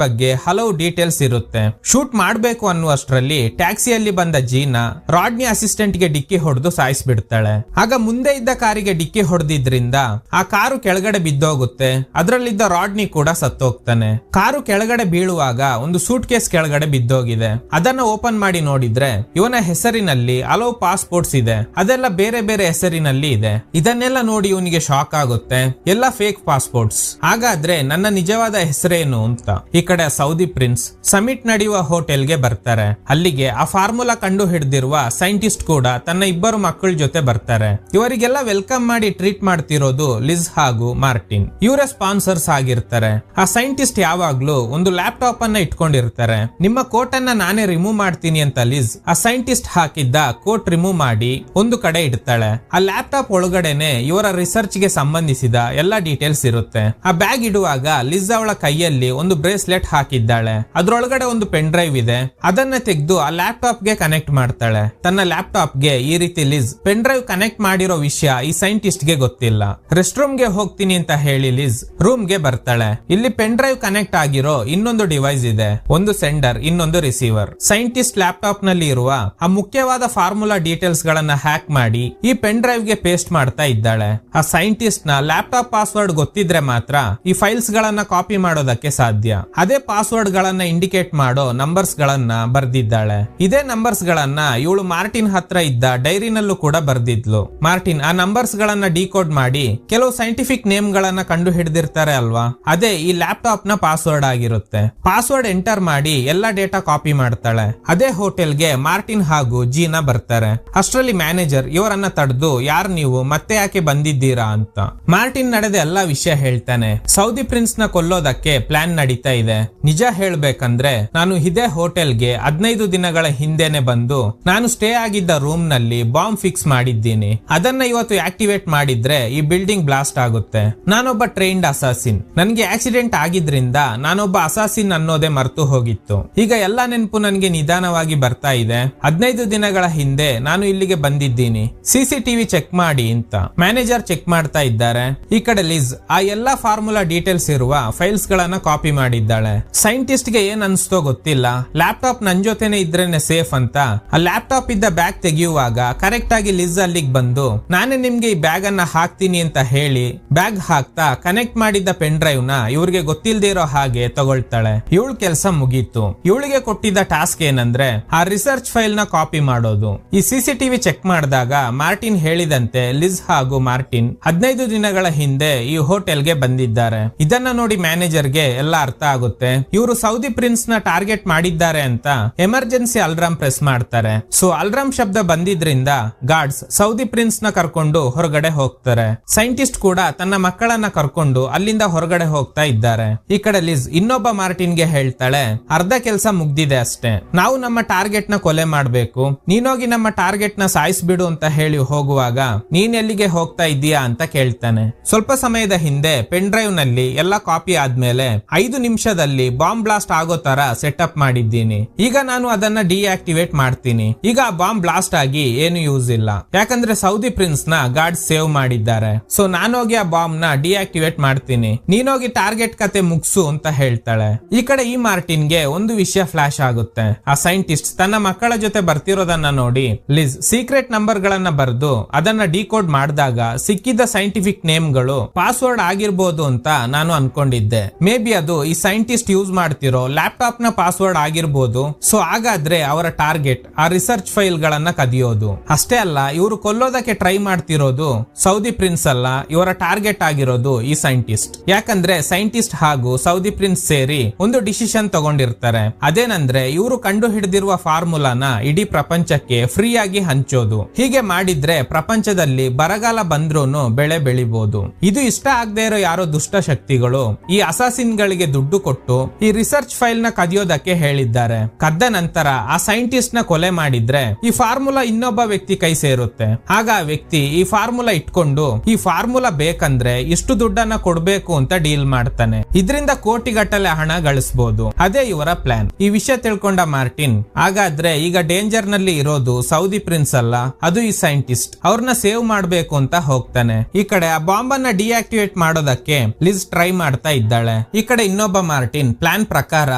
ಬಗ್ಗೆ ಹಲವು ಡೀಟೇಲ್ಸ್ ಇರುತ್ತೆ. ಶೂಟ್ ಮಾಡ್ಬೇಕು ಅನ್ನುವಷ್ಟರಲ್ಲಿ ಟ್ಯಾಕ್ಸಿಯಲ್ಲಿ ಬಂದ ಜೀನಾ ರಾಡ್ನಿ ಅಸಿಸ್ಟೆಂಟ್ ಗೆ ಡಿಕ್ಕಿ ಹೊಡೆದು ಸಾಯಿಸ್ಬಿಡ್ತಾಳೆ. ಆಗ ಮುಂದೆ ಇದ್ದ ಕಾರಿಗೆ ಡಿಕ್ಕಿ ಹೊಡೆದಿದ್ರಿಂದ ಆ ಕಾರು ಕೆಳಗಡೆ ಬಿದ್ದೋಗುತ್ತೆ. ಅದರಲ್ಲಿದ್ದ ರಾಡ್ನಿ ಕೂಡ ಸತ್ತೋಗ್ತಾನೆ. ಕಾರು ಕೆಳಗಡೆ ಬೀಳುವಾಗ ಒಂದು ಸೂಟ್ ಕೇಸ್ ಕೆಳಗಡೆ ಬಿದ್ದೋಗಿದೆ. ಅದನ್ನ ಓಪನ್ ಮಾಡಿ ನೋಡಿದ್ರೆ ಇವನ ಹೆಸರಿನಲ್ಲಿ ಹಲವು ಪಾಸ್ಪೋರ್ಟ್ಸ್ ಇದೆ, ಅದೆಲ್ಲ ಬೇರೆ ಬೇರೆ ಹೆಸರಿನಲ್ಲಿ ಇದೆ. ಇದನ್ನೆಲ್ಲ ನೋಡಿ ಇವನಿಗೆ ಶಾಕ್ ಆಗುತ್ತೆ, ಎಲ್ಲ ಫೇಕ್ ಪಾಸ್ಪೋರ್ಟ್ಸ್. ಹಾಗಾದ್ರೆ ನನ್ನ ನಿಜವಾದ ಹೆಸರೇನು ಅಂತ. ಈ ಕಡೆ ಸೌದಿ ಪ್ರಿನ್ಸ್ ಸಮಿಟ್ ನಡೆಯುವ ಹೋಟೆಲ್ಗೆ ಬರ್ತಾರೆ. ಅಲ್ಲಿಗೆ ಆ ಫಾರ್ಮುಲಾ ಕಂಡು ಹಿಡಿದಿರುವ ಸೈಂಟಿಸ್ಟ್ ಕೂಡ ತನ್ನ ಇಬ್ಬರು ಮಕ್ಕಳ ಜೊತೆ ಬರ್ತಾರೆ. ಇವರಿಗೆಲ್ಲ ವೆಲ್ಕಮ್ ಮಾಡಿ ಟ್ರೀಟ್ ಮಾಡ್ತಿರೋದು ಲಿಸ್ ಹಾಗೂ ಮಾರ್ಟಿನ್. ಇವರೇ ಸ್ಪಾನ್ಸರ್ಸ್ ಆಗಿರ್ತಾರೆ. ಆ ಸೈಂಟಿಸ್ಟ್ ಯಾವಾಗ್ಲೂ ಒಂದು ಲ್ಯಾಪ್ಟಾಪ್ ಅನ್ನ ಇಟ್ಕೊಂಡಿರ್ತಾರೆ. ನಿಮ್ಮ ಕೋಟ್ ಅನ್ನ ನಾನೇ ರಿಮೂವ್ ಮಾಡ್ತೀನಿ ಅಂತ ಲಿಸ್ ಆ ಸೈಂಟಿಸ್ಟ್ ಹಾಕಿದ್ದ ಕೋಟ್ ರಿಮೂವ್ ಮಾಡಿ ಒಂದು ಕಡೆ ಇಡ್ತಾಳೆ. ಆ ಲ್ಯಾಪ್ಟಾಪ್ ಒಳಗಡೆನೆ ಇವರ ರಿಸರ್ಚ್ ಗೆ ಸಂಬಂಧಿಸಿದ ಎಲ್ಲಾ ಡೀಟೇಲ್ಸ್ ಇರುತ್ತೆ. ಆ ಬ್ಯಾಗ್ ಇಡುವಾಗ ಲಿಸ್ ಅವಳ ಕೈಯಲ್ಲಿ ಒಂದು ಬ್ರೇಸ್ಲೆಟ್ ಹಾಕಿದ್ದಾಳೆ. ಅದ್ರೊಳಗಡೆ ಒಂದು ಪೆನ್ ಡ್ರೈವ್ ಇದೆ. ಅದನ್ನ ತೆಗೆದು ಆ ಲ್ಯಾಪ್ಟಾಪ್ ಗೆ ಕನೆಕ್ಟ್ ಮಾಡ್ತಾಳೆ. ತನ್ನ ಲ್ಯಾಪ್ಟಾಪ್ ಗೆ ಈ ರೀತಿ ಲಿಸ್ ಪೆನ್ ಡ್ರೈವ್ ಕನೆಕ್ಟ್ ಮಾಡಿರೋ ವಿಷಯ ಈ ಸೈಂಟಿಸ್ಟ್ ಗೆ ಗೊತ್ತಿಲ್ಲ. ರೆಸ್ಟ್ ರೂಮ್ ಗೆ ಹೋಗ್ತೀನಿ ಅಂತ ಹೇಳಿ ಲಿಸ್ ರೂಮ್ ಗೆ ಬರ್ತಾಳೆ. ಇಲ್ಲಿ ಪೆನ್ ಡ್ರೈವ್ ಕನೆಕ್ಟ್ ಆಗಿರೋ ಇನ್ನೊಂದು ಡಿವೈಸ್ ಇದೆ, ಒಂದು ಸೆಂಡರ್, ಇನ್ನೊಂದು ರಿಸೀವರ್. ಸೈಂಟಿಸ್ಟ್ ಲ್ಯಾಪ್ಟಾಪ್ ನಲ್ಲಿ ಇರುವ ಆ ಮುಖ್ಯವಾದ ಫಾರ್ಮುಲಾ ಡೀಟೇಲ್ಸ್ ಗಳನ್ನ ಹ್ಯಾಕ್ ಮಾಡಿ ಈ ಪೆನ್ ಡ್ರೈವ್ ಗೆ ಪೇಸ್ಟ್ ಮಾಡ್ತಾ ಇದ್ದಾಳೆ. ಆ ಸೈಂಟಿಸ್ಟ್ ನ ಲ್ಯಾಪ್ಟಾಪ್ ಪಾಸ್ವರ್ಡ್ ಗೊತ್ತಿದ್ರೆ ಮಾತ್ರ ಈ ಫೈಲ್ಸ್ ಗಳನ್ನ ಕಾಪಿ ಮಾಡೋದಕ್ಕೆ ಸಾಧ್ಯ. ಅದೇ ಪಾಸ್ವರ್ಡ್ ಗಳನ್ನ ಇಂಡಿಕೇಟ್ ಮಾಡೋ ನಂಬರ್ಸ್ ಗಳನ್ನ ಬರ್ದಿದ್ದಾಳೆ. ಇದೇ ನಂಬರ್ಸ್ ಗಳನ್ನ ಇವಳು ಮಾರ್ಟಿನ್ ಹತ್ರ ಇದ್ದ ಡೈರಿನಲ್ಲೂ ಕೂಡ ಬರ್ದಿದ್ಲು. ಮಾರ್ಟಿನ್ ಆ ನಂಬರ್ಸ್ ಗಳನ್ನ ಡಿಕೋಡ್ ಮಾಡಿ ಕೆಲವು ಸೈಂಟಿಫಿಕ್ ನೇಮ್ ಗಳನ್ನ ಕಂಡು ಹಿಡಿದಿರ್ತಾರೆ ಅಲ್ವಾ, ಅದೇ ಈ ಲ್ಯಾಪ್ಟಾಪ್ ನ ಪಾಸ್ವರ್ಡ್ ಆಗಿರುತ್ತೆ. ಪಾಸ್ವರ್ಡ್ ಎಂಟರ್ ಮಾಡಿ ಎಲ್ಲಾ ಡೇಟಾ ಕಾಪಿ ಮಾಡ್ತಾಳೆ. ಅದೇ ಹೋಟೆಲ್ಗೆ ಮಾರ್ಟಿನ್ ಹಾಗೂ ಜೀನಾ ಬರ್ತಾರೆ. ಅಷ್ಟರಲ್ಲಿ ಮ್ಯಾನೇಜರ್ ಇವರನ್ನ ತಡೆದು ಯಾರು ನೀವು, ಮತ್ತೆ ಯಾಕೆ ಬಂದಿದ್ದೀರಾ ಅಂತ. ಮಾರ್ಟಿನ್ ನಡೆದ ಎಲ್ಲಾ ವಿಷಯ ಹೇಳ್ತಾನೆ. ಸೌದಿ ಪ್ರಿನ್ಸ್ ನ ಕೊಲ್ಲೋದಕ್ಕೆ ಪ್ಲಾನ್ ನಡೀತಾ ಇದೆ. ನಿಜ ಹೇಳ್ಬೇಕಂದ್ರೆ ನಾನು ಇದೇ ಹೋಟೆಲ್ಗೆ 15 ದಿನಗಳ ಹಿಂದೆನೆ ಬಂದು ನಾನು ಸ್ಟೇ ಆಗಿದ್ದ ರೂಮ್ ನಲ್ಲಿ ಬಾಂಬ್ ಫಿಕ್ಸ್ ಮಾಡಿದ್ದೀನಿ. ಅದನ್ನ ಇವತ್ತು ಆಕ್ಟಿವೇಟ್ ಮಾಡಿದ್ರೆ ಈ ಬಿಲ್ಡಿಂಗ್ ಬ್ಲಾಸ್ಟ್ ಆಗುತ್ತೆ. ನಾನೊಬ್ಬ ಟ್ರೈನ್ಡ್ ಅಸಾಸಿನ್. ನನ್ಗೆ ಆಕ್ಸಿಡೆಂಟ್ ಆಗಿದ್ರಿಂದ ನಾನೊಬ್ಬ ಅಸಾಸಿನ್ ಅನ್ನೋದೇ ಮರ್ತು ಹೋಗಿತ್ತು. ಈಗ ಎಲ್ಲಾ ನೆನಪು ನನಗೆ ನಿಧಾನವಾಗಿ ಬರ್ತಾ ಇದೆ. 15 ದಿನಗಳ ಹಿಂದೆ ನಾನು ಇಲ್ಲಿಗೆ ಬಂದಿದ್ದೀನಿ, ಸಿಸಿಟಿವಿ ಚೆಕ್ ಮಾಡಿ ಅಂತ ಮ್ಯಾನೇಜರ್ ಚೆಕ್ ಮಾಡ್ತಾ ಇದ್ದಾರೆ. ಈ ಕಡೆ ಲಿಸ್ ಆ ಎಲ್ಲಾ ಫಾರ್ಮುಲಾ ಡೀಟೇಲ್ಸ್ ಇರುವ ಫೈಲ್ಸ್ ಗಳನ್ನ ಕಾಪಿ ಮಾಡಿದ್ದಾಳೆ. ಸೈಂಟಿಸ್ಟ್ ಗೆ ಏನ್ ಅನ್ಸ್ತೋ ಗೊತ್ತಿಲ್ಲ, ಲ್ಯಾಪ್ಟಾಪ್ ನನ್ ಜೊತೆನೆ ಇದ್ರೇನೆ ಸೇಫ್ ಅಂತ ಆ ಲ್ಯಾಪ್ಟಾಪ್ ಇದ್ದ ಬ್ಯಾಗ್ ತೆಗೆಯುವಾಗ ಕರೆಕ್ಟ್ ಆಗಿ ಲಿಸ್ ಅಲ್ಲಿಗೆ ಬಂದು ನಾನೇ ನಿಮ್ಗೆ ಈ ಬ್ಯಾಗ್ ಅನ್ನ ಹಾಕ್ತೀನಿ ಅಂತ ಹೇಳಿ ಬ್ಯಾಗ್ ಹಾಕ್ತಾ ಕನೆಕ್ಟ್ ಮಾಡಿದ್ದ ಪೆನ್ ಡ್ರೈವ್ ನ ಇವ್ರಿಗೆ ಗೊತ್ತಿಲ್ದೇ ಇರೋ ಹಾಗೆ ತಗೊಳ್ತಾಳೆ. ಇವಳ ಕೆಲಸ ಮುಗೀತು. ಇವಳಿಗೆ ಕೊಟ್ಟಿದ್ದ ಟಾಸ್ಕ್ ಏನಂದ್ರೆ ಆ ರಿಸರ್ಚ್ ಫೈಲ್ ನ ಕಾಪಿ ಮಾಡೋದು. ಈ ಸಿಸಿಟಿವಿ ಚೆಕ್ ಮಾಡಿದಾಗ ಮಾರ್ಟಿನ್ ಹೇಳಿದಂತೆ ಲಿಸ್ ಹಾಗೂ ಮಾರ್ಟಿನ್ 15 ದಿನಗಳ ಹಿಂದೆ ಈ ಹೋಟೆಲ್ಗೆ ಬಂದಿದ್ದಾರೆ. ಇದನ್ನ ನೋಡಿ ಮ್ಯಾನೇಜರ್ಗೆ ಎಲ್ಲ ಅರ್ಥ ಆಗುತ್ತೆ. ಇವರು ಸೌದಿ ಪ್ರಿನ್ಸ್ ನ ಟಾರ್ಗೆಟ್ ಮಾಡಿದ್ದಾರೆ ಅಂತ ಎಮರ್ಜೆನ್ಸಿ ಅಲಾರ್ಮ್ ಪ್ರೆಸ್ ಮಾಡ್ತಾರೆ. ಸೊ ಅಲಾರ್ಮ್ ಶಬ್ದ ಬಂದಿದ್ರಿಂದ ಗಾರ್ಡ್ಸ್ ಸೌದಿ ಪ್ರಿನ್ಸ್ ನ ಕರ್ಕೊಂಡು ಹೊರಗಡೆ ಹೋಗ್ತಾರೆ. ಸೈಂಟಿಸ್ಟ್ ಕೂಡ ತನ್ನ ಮಕ್ಕಳನ್ನ ಕರ್ಕೊಂಡು ಅಲ್ಲಿಂದ ಹೊರಗಡೆ ಹೋಗ್ತಾ ಇದ್ದಾರೆ. ಈ ಕಡೆ ಲಿಸ್ ಇನ್ನೊಬ್ಬ ಮಾರ್ಟಿನ್ ಗೆ ಹೇಳ್ತಾಳೆ, ಅರ್ಧ ಕೆಲಸ ಮುಗ್ದಿದೆ ಅಷ್ಟೇ, ನಾವು ನಮ್ಮ ಟಾರ್ಗೆಟ್ ನ ಕೊಲೆ ಮಾಡ್ಬೇಕು, ನೀನೋಗಿ ನಮ್ಮ ಟಾರ್ಗೆಟ್ ನ ಸಾಯಿಸ್ಬಿಡು ಅಂತ ಹೇಳಿ ಹೋಗುವಾಗ ನೀನ್ ಎಲ್ಲಿಗೆ ಹೋಗ್ತಾ ಇದೀಯಾ ಅಂತ ಕೇಳ್ತಾನೆ. ಸ್ವಲ್ಪ ಸಮಯದ ಹಿಂದೆ ಪೆನ್ ಡ್ರೈವ್ ನಲ್ಲಿ ಎಲ್ಲ ಕಾಪಿ ಆದ್ಮೇಲೆ 5 ನಿಮಿಷದಲ್ಲಿ ಬಾಂಬ್ ಬ್ಲಾಸ್ಟ್ ಆಗೋ ತರ ಸೆಟಪ್ ಮಾಡಿದ್ದೀನಿ. ಈಗ ನಾನು ಅದನ್ನ ಡಿಆಕ್ಟಿವೇಟ್ ಮಾಡ್ತೀನಿ. ಈಗ ಆ ಬಾಂಬ್ ಬ್ಲಾಸ್ಟ್ ಆಗಿ ಏನು ಯೂಸ್ ಇಲ್ಲ, ಯಾಕಂದ್ರೆ ಸೌದಿ ಪ್ರಿನ್ಸ್ ನ ಗಾರ್ಡ್ ಸೇವ್ ಮಾಡಿದ್ದಾರೆ. ಸೊ ನಾನೋಗಿ ಆ ಬಾಂಬ್ ನ ಡಿಆಕ್ಟಿವೇಟ್ ಮಾಡ್ತೀನಿ, ನೀನೋಗಿ ಟಾರ್ಗೆಟ್ ಕತೆ ಮುಗ್ಸು ಅಂತ ಹೇಳ್ತಾಳೆ. ಈ ಕಡೆ ಈ ಮಾರ್ಟಿನ್ಗೆ ಒಂದು ವಿಷಯ ಫ್ಲಾಶ್ ಆಗುತ್ತೆ. ಆ ಸೈಂಟಿಸ್ಟ್ ತನ್ನ ಮಕ್ಕಳ ಜೊತೆ ಬರ್ತಿರೋದನ್ನ ನೋಡಿ ಲಿಸ್ ಸೀಕ್ರೆಟ್ ನಂಬರ್ ಗಳನ್ನ ಬರೆದು ಅದನ್ನ ಡಿಕೋಡ್ ಮಾಡಿದಾಗ ಸಿಕ್ಕಿದ ಸೈಂಟಿಫಿಕ್ ನೇಮ್ ಗಳು ಪಾಸ್ವರ್ಡ್ ಆಗಿರ್ಬೋದು ಅಂತ ನಾನು ಅನ್ಕೊಂಡಿದ್ದೆ. ಮೇ ಬಿ ಅದು ಈ ಸೈಂಟಿಸ್ಟ್ ಯೂಸ್ ಮಾಡ್ತಿರೋ ಲ್ಯಾಪ್ಟಾಪ್ ನ ಪಾಸ್ವರ್ಡ್ ಆಗಿರ್ಬೋದು. ಸೊ ಹಾಗಾದ್ರೆ ಅವರ ಟಾರ್ಗೆಟ್ ಆ ರಿಸರ್ಚ್ ಫೈಲ್ ಗಳನ್ನ ಕದಿಯೋದು. ಅಷ್ಟೇ ಅಲ್ಲ, ಇವರು ಕೊಲ್ಲೋದಕ್ಕೆ ಟ್ರೈ ಮಾಡ್ತಿರೋದು ಸೌದಿ ಪ್ರಿನ್ಸ್ ಅಲ್ಲ, ಇವರ ಟಾರ್ಗೆಟ್ ಆಗಿರೋದು ಈ ಸೈಂಟಿಸ್ಟ್. ಯಾಕಂದ್ರೆ ಸೈಂಟಿಸ್ಟ್ ಹಾಗೂ ಸೌದಿ ಪ್ರಿನ್ಸ್ ಸೇರಿ ಒಂದು ಡಿಸಿಷನ್ ತಗೊಂಡಿರ್ತಾರೆ. ಅದೇನಂದ್ರೆ ಇವರು ಕಂಡು ಹಿಡಿದಿರುವ ಫಾರ್ಮುಲಾನ ಇಡೀ ಪ್ರಪಂಚಕ್ಕೆ ಫ್ರೀ ಆಗಿ ಹಂಚೋದು. ಹೀಗೆ ಮಾಡಿದ್ರೆ ಪ್ರಪಂಚದಲ್ಲಿ ಬರಗಾಲ ಬಂದ್ರೂನು ಬೆಳೆ ಬೆಳಿಬಹುದು. ಇದು ಇಷ್ಟ ಆಗದೆ ಇರೋ ಯಾರೋ ದುಷ್ಟ ಶಕ್ತಿಗಳು ಈ ಅಸಾಸಿನ್ ಗಳಿಗೆ ದುಡ್ಡು ಕೊಟ್ಟು ಈ ರಿಸರ್ಚ್ ಫೈಲ್ ನ ಕದಿಯೋದಕ್ಕೆ ಹೇಳಿದ್ದಾರೆ. ಕದ್ದ ನಂತರ ಆ ಸೈಂಟಿಸ್ಟ್ ನ ಕೊಲೆ ಮಾಡಿದ್ರೆ ಈ ಫಾರ್ಮುಲಾ ಇನ್ನೊಬ್ಬ ವ್ಯಕ್ತಿ ಕೈ ಸೇರುತ್ತೆ. ಆಗ ಆ ವ್ಯಕ್ತಿ ಈ ಫಾರ್ಮುಲಾ ಇಟ್ಕೊಂಡು ಈ ಫಾರ್ಮುಲಾ ಬೇಕಂದ್ರೆ ಇಷ್ಟು ದುಡ್ಡನ್ನ ಕೊಡ್ಬೇಕು ಅಂತ ಡೀಲ್ ಮಾಡ್ತಾನೆ. ಇದರಿಂದ ಕೋಟಿಗಟ್ಟಲೆ ಹಣ ಗಳಿಸಬಹುದು. ಅದೇ ಇವರ ಪ್ಲಾನ್. ಈ ವಿಷಯ ತಿಳ್ಕೊಂಡ ಮಾರ್ಟಿನ್ ಹಾಗಾದ್ರೆ ಈಗ ಡೇಂಜರ್ ನಲ್ಲಿ ಇರೋದು ಸೌದಿ ಪ್ರಿನ್ಸ್ ಅಲ್ಲ, ಅದು ಈ ಸೈಂಟಿಸ್ಟ್. ಅವ್ರನ್ನ ಸೇವ್ ಮಾಡ್ಬೇಕು ಅಂತ ಹೋಗ್ತಾನೆ. ಈ ಕಡೆ ಆ ಬಾಂಬ್ ಅನ್ನ ಡಿಆಕ್ಟಿವೇಟ್ ಮಾಡೋದಕ್ಕೆ ಲಿಸ್ ಟ್ರೈ ಮಾಡ್ತಾ ಇದ್ದಾಳೆ. ಈ ಕಡೆ ಇನ್ನೊಬ್ಬ ಮಾರ್ಟಿನ್ ಪ್ಲಾನ್ ಪ್ರಕಾರ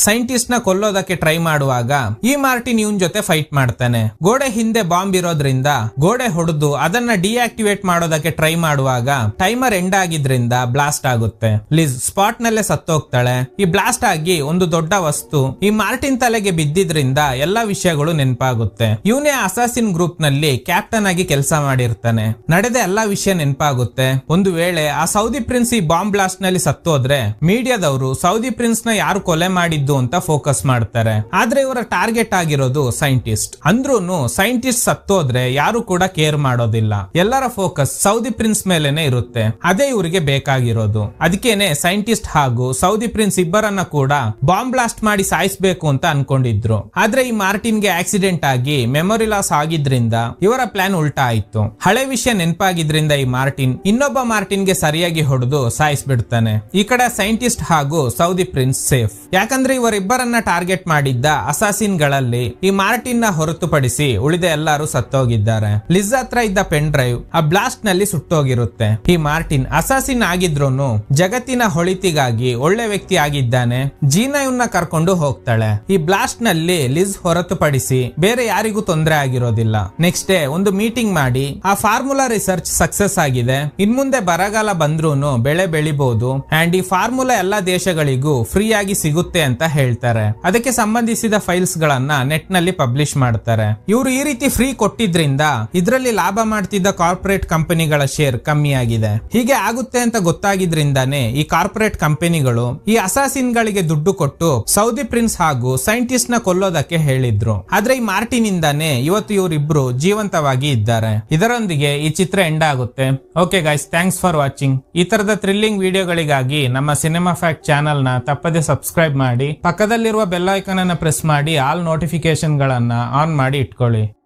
ಸೈಂಟಿಸ್ಟ್ ನ ಕೊಲ್ಲೋದಕ್ಕೆ ಟ್ರೈ ಮಾಡುವಾಗ ಈ ಮಾರ್ಟಿನ್ ಇವನ್ ಜೊತೆ ಫೈಟ್ ಮಾಡ್ತಾನೆ. ಗೋಡೆ ಹಿಂದೆ ಬಾಂಬ್ ಇರೋದ್ರಿಂದ ಗೋಡೆ ಹೊಡೆದು ಅದನ್ನ ಡಿಆಕ್ಟಿವೇಟ್ ಮಾಡೋದಕ್ಕೆ ಟ್ರೈ ಮಾಡುವಾಗ ಟೈಮರ್ ಎಂಡ್ ಆಗಿದ್ರಿಂದ ಬ್ಲಾಸ್ಟ್ ಆಗುತ್ತೆ. ಲಿಸ್ ಸ್ಪಾಟ್ ನಲ್ಲೇ ಸತ್ತೋಗ್ತಾಳೆ. ಈ ಬ್ಲಾಸ್ಟ್ ಆಗಿ ಒಂದು ದೊಡ್ಡ ವಸ್ತು ಈ ಮಾರ್ಟಿನ್ ತಲೆಗೆ ಬಿದ್ದಿದ್ರಿಂದ ಎಲ್ಲಾ ವಿಷಯಗಳು ನೆನಪಾಗುತ್ತೆ. ಇವನೇ ಅಸಾಸಿನ್ ಗ್ರೂಪ್ ನಲ್ಲಿ ಕ್ಯಾಪ್ಟನ್ ಆಗಿ ಕೆಲಸ ಮಾಡಿರ್ತಾನೆ. ನಡೆದ ಎಲ್ಲಾ ವಿಷಯ ನೆನಪಾಗುತ್ತೆ. ಒಂದು ವೇಳೆ ಆ ಸೌದಿ ಪ್ರಿನ್ಸ್ ಈ ಬಾಂಬ್ ಬ್ಲಾಸ್ಟ್ ನಲ್ಲಿ ಸತ್ತೋದ್ರೆ ಮೀಡಿಯಾದವರು ಸೌದಿ ಪ್ರಿನ್ಸ್ ನ ಯಾರು ಕೊಲೆ ಮಾಡಿದ್ದು ಅಂತ ಫೋಕಸ್ ಮಾಡ್ತಾರೆ. ಆದ್ರೆ ಇವರ ಟಾರ್ಗೆಟ್ ಆಗಿರೋದು ಸೈಂಟಿಸ್ಟ್. ಅಂದ್ರೂನು ಸೈಂಟಿಸ್ಟ್ ಸತ್ತೋದ್ರೆ ಯಾರು ಕೂಡ ಕೇರ್ ಮಾಡೋದಿಲ್ಲ. ಎಲ್ಲರ ಫೋಕಸ್ ಸೌದಿ ಪ್ರಿನ್ಸ್ ಮೇಲೆನೆ ಇರುತ್ತೆ. ಅದೇ ಇವರಿಗೆ ಬೇಕಾಗಿರೋದು. ಅದಕ್ಕೇನೆ ಸೈಂಟಿಸ್ಟ್ ಹಾಗೂ ಸೌದಿ ಪ್ರಿನ್ಸ್ ಇಬ್ಬರನ್ನ ಕೂಡ ಬಾಂಬ್ ಬ್ಲಾಸ್ಟ್ ಮಾಡಿ ಸಾಯಿಸಬೇಕು ಅಂತ ಅನ್ಕೊಂಡಿದ್ರು. ಆದ್ರೆ ಈ ಮಾರ್ಟಿನ್ ಗೆ ಆಕ್ಸಿಡೆಂಟ್ ಆಗಿ ಮೆಮೊರಿ ಲಾಸ್ ಆಗಿದ್ರಿಂದ ಇವರ ಪ್ಲಾನ್ ಉಲ್ಟಾ ಆಯ್ತು. ಹಳೆ ವಿಷಯ ನೆನಪಾಗಿದ್ರಿಂದ ಈ ಮಾರ್ಟಿನ್ ಇನ್ನೊಬ್ಬ ಮಾರ್ಟಿನ್ ಗೆ ಸರಿಯಾಗಿ ಹೊಡೆದು ಸಾಯಿಸ್ಬಿಡ್ತಾನೆ. ಈ ಕಡೆ ಸೈಂಟಿಸ್ಟ್ ಹಾಗೂ ಸೌದಿ ಪ್ರಿನ್ಸ್ ಸೇಫ್. ಯಾಕಂದ್ರೆ ಇವರಿಬ್ಬರನ್ನ ಟಾರ್ಗೆಟ್ ಮಾಡಿದ್ದ ಅಸಾಸಿನ್ ಗಳಲ್ಲಿ ಈ ಮಾರ್ಟಿನ್ ನ ಹೊರತುಪಡಿಸಿ ಉಳಿದ ಎಲ್ಲರೂ ಸತ್ತೋಗಿದ್ದಾರೆ. ಲಿಸ್ ಹತ್ರ ಇದ್ದ ಪೆನ್ ಡ್ರೈವ್ ಆ ಬ್ಲಾಸ್ಟ್ ನಲ್ಲಿ ಸುಟ್ಟೋಗಿರುತ್ತೆ. ಈ ಮಾರ್ಟಿನ್ ಅಸಾಸಿನ್ ಆಗಿದ್ರೂನು ಜಗತ್ತಿನ ಹೊಳಿತಿಗಾಗಿ ಒಳ್ಳೆ ವ್ಯಕ್ತಿ ಆಗಿದ್ದಾನೆ. ಜೀನಾ ಇವನ್ನ ಕರ್ಕೊಂಡು ಹೋಗ್ತಾಳೆ. ಈ ಬ್ಲಾಸ್ಟ್ ನಲ್ಲಿ ಲಿಸ್ ಹೊರತುಪಡಿಸಿ ಬೇರೆ ಯಾರಿಗೂ ತೊಂದರೆ ಆಗಿರೋದಿಲ್ಲ. ನೆಕ್ಸ್ಟ್ ಡೇ ಒಂದು ಮೀಟಿಂಗ್ ಮಾಡಿ ಆ ಫಾರ್ಮುಲಾ ರಿಸರ್ಚ್ ಸಕ್ಸಸ್ ಆಗಿದೆ. ಇನ್ಮುಂದೆ ಬರಗಾಲ ಬಂದ್ರೂನು ಬೆಳೆ ಬೆಳಿಬಹುದು ಅಂಡ್ ಈ ಫಾರ್ಮುಲಾ ಎಲ್ಲಾ ದೇಶಗಳಿಗೂ ಫ್ರೀ ಆಗಿ ಸಿಗುತ್ತೆ ಅಂತ ಹೇಳ್ತಾರೆ. ಅದಕ್ಕೆ ಸಂಬಂಧಿಸಿದ ಫೈಲ್ಸ್ ಗಳನ್ನ ನೆಟ್ ನಲ್ಲಿ ಪಬ್ಲಿಷ್ ಮಾಡ್ತಾರೆ. ಇವರು ಈ ರೀತಿ ಫ್ರೀ ಕೊಟ್ಟಿದ್ರಿಂದ ಇದರಲ್ಲಿ ಲಾಭ ಮಾಡ್ತಿದ್ದ ಕಾರ್ಪೊರೇಟ್ ಕಂಪನಿಗಳ ಶೇರ್ ಕಮ್ಮಿ ಆಗಿದೆ. ಹೀಗೆ ಆಗುತ್ತೆ ಅಂತ ಗೊತ್ತಾಗಿದ್ರಿಂದಾನೇ ಈ ಕಾರ್ಪೊರೇಟ್ ಕಂಪನಿಗಳು ಈ ಅಸಾಸಿನ್ ಗಳಿಗೆ ದುಡ್ಡು ಕೊಟ್ಟು ಸೌದಿ ಪ್ರಿನ್ಸ್ ಹಾಗೂ ಸೈಂಟಿಸ್ಟ್ ನ ಕೊಲ್ಲೋದಕ್ಕೆ ಹೇಳಿದ್ರು. ಆದ್ರೆ ಈ ಮಾರ್ಟಿನ್ ಇಂದಾನೆ ಇವತ್ತು ಇವರಿಬ್ರು ಜೀವಂತವಾಗಿ ಇದ್ದಾರೆ. ಇದರೊಂದಿಗೆ ಈ ಚಿತ್ರ ಎಂಡ್ ಆಗುತ್ತೆ. Okay guys, thanks for watching. ಈ ತರದ ಥ್ರಿಲ್ಲಿಂಗ್ ವಿಡಿಯೋಗಳಿಗಾಗಿ ನಮ್ಮ ಸಿನಿಮಾ ಫ್ಯಾಕ್ಟ್ ಚಾನೆಲ್ ನ ತಪ್ಪದೆ ಸಬ್ಸ್ಕ್ರೈಬ್ ಮಾಡಿ. ಪಕ್ಕದಲ್ಲಿರುವ ಬೆಲ್ ಐಕಾನ್ ಅನ್ನ ಪ್ರೆಸ್ ಮಾಡಿ ಆಲ್ ನೋಟಿಫಿಕೇಶನ್ ಗಳನ್ನ ಆನ್ ಮಾಡಿ ಇಟ್ಕೊಳ್ಳಿ.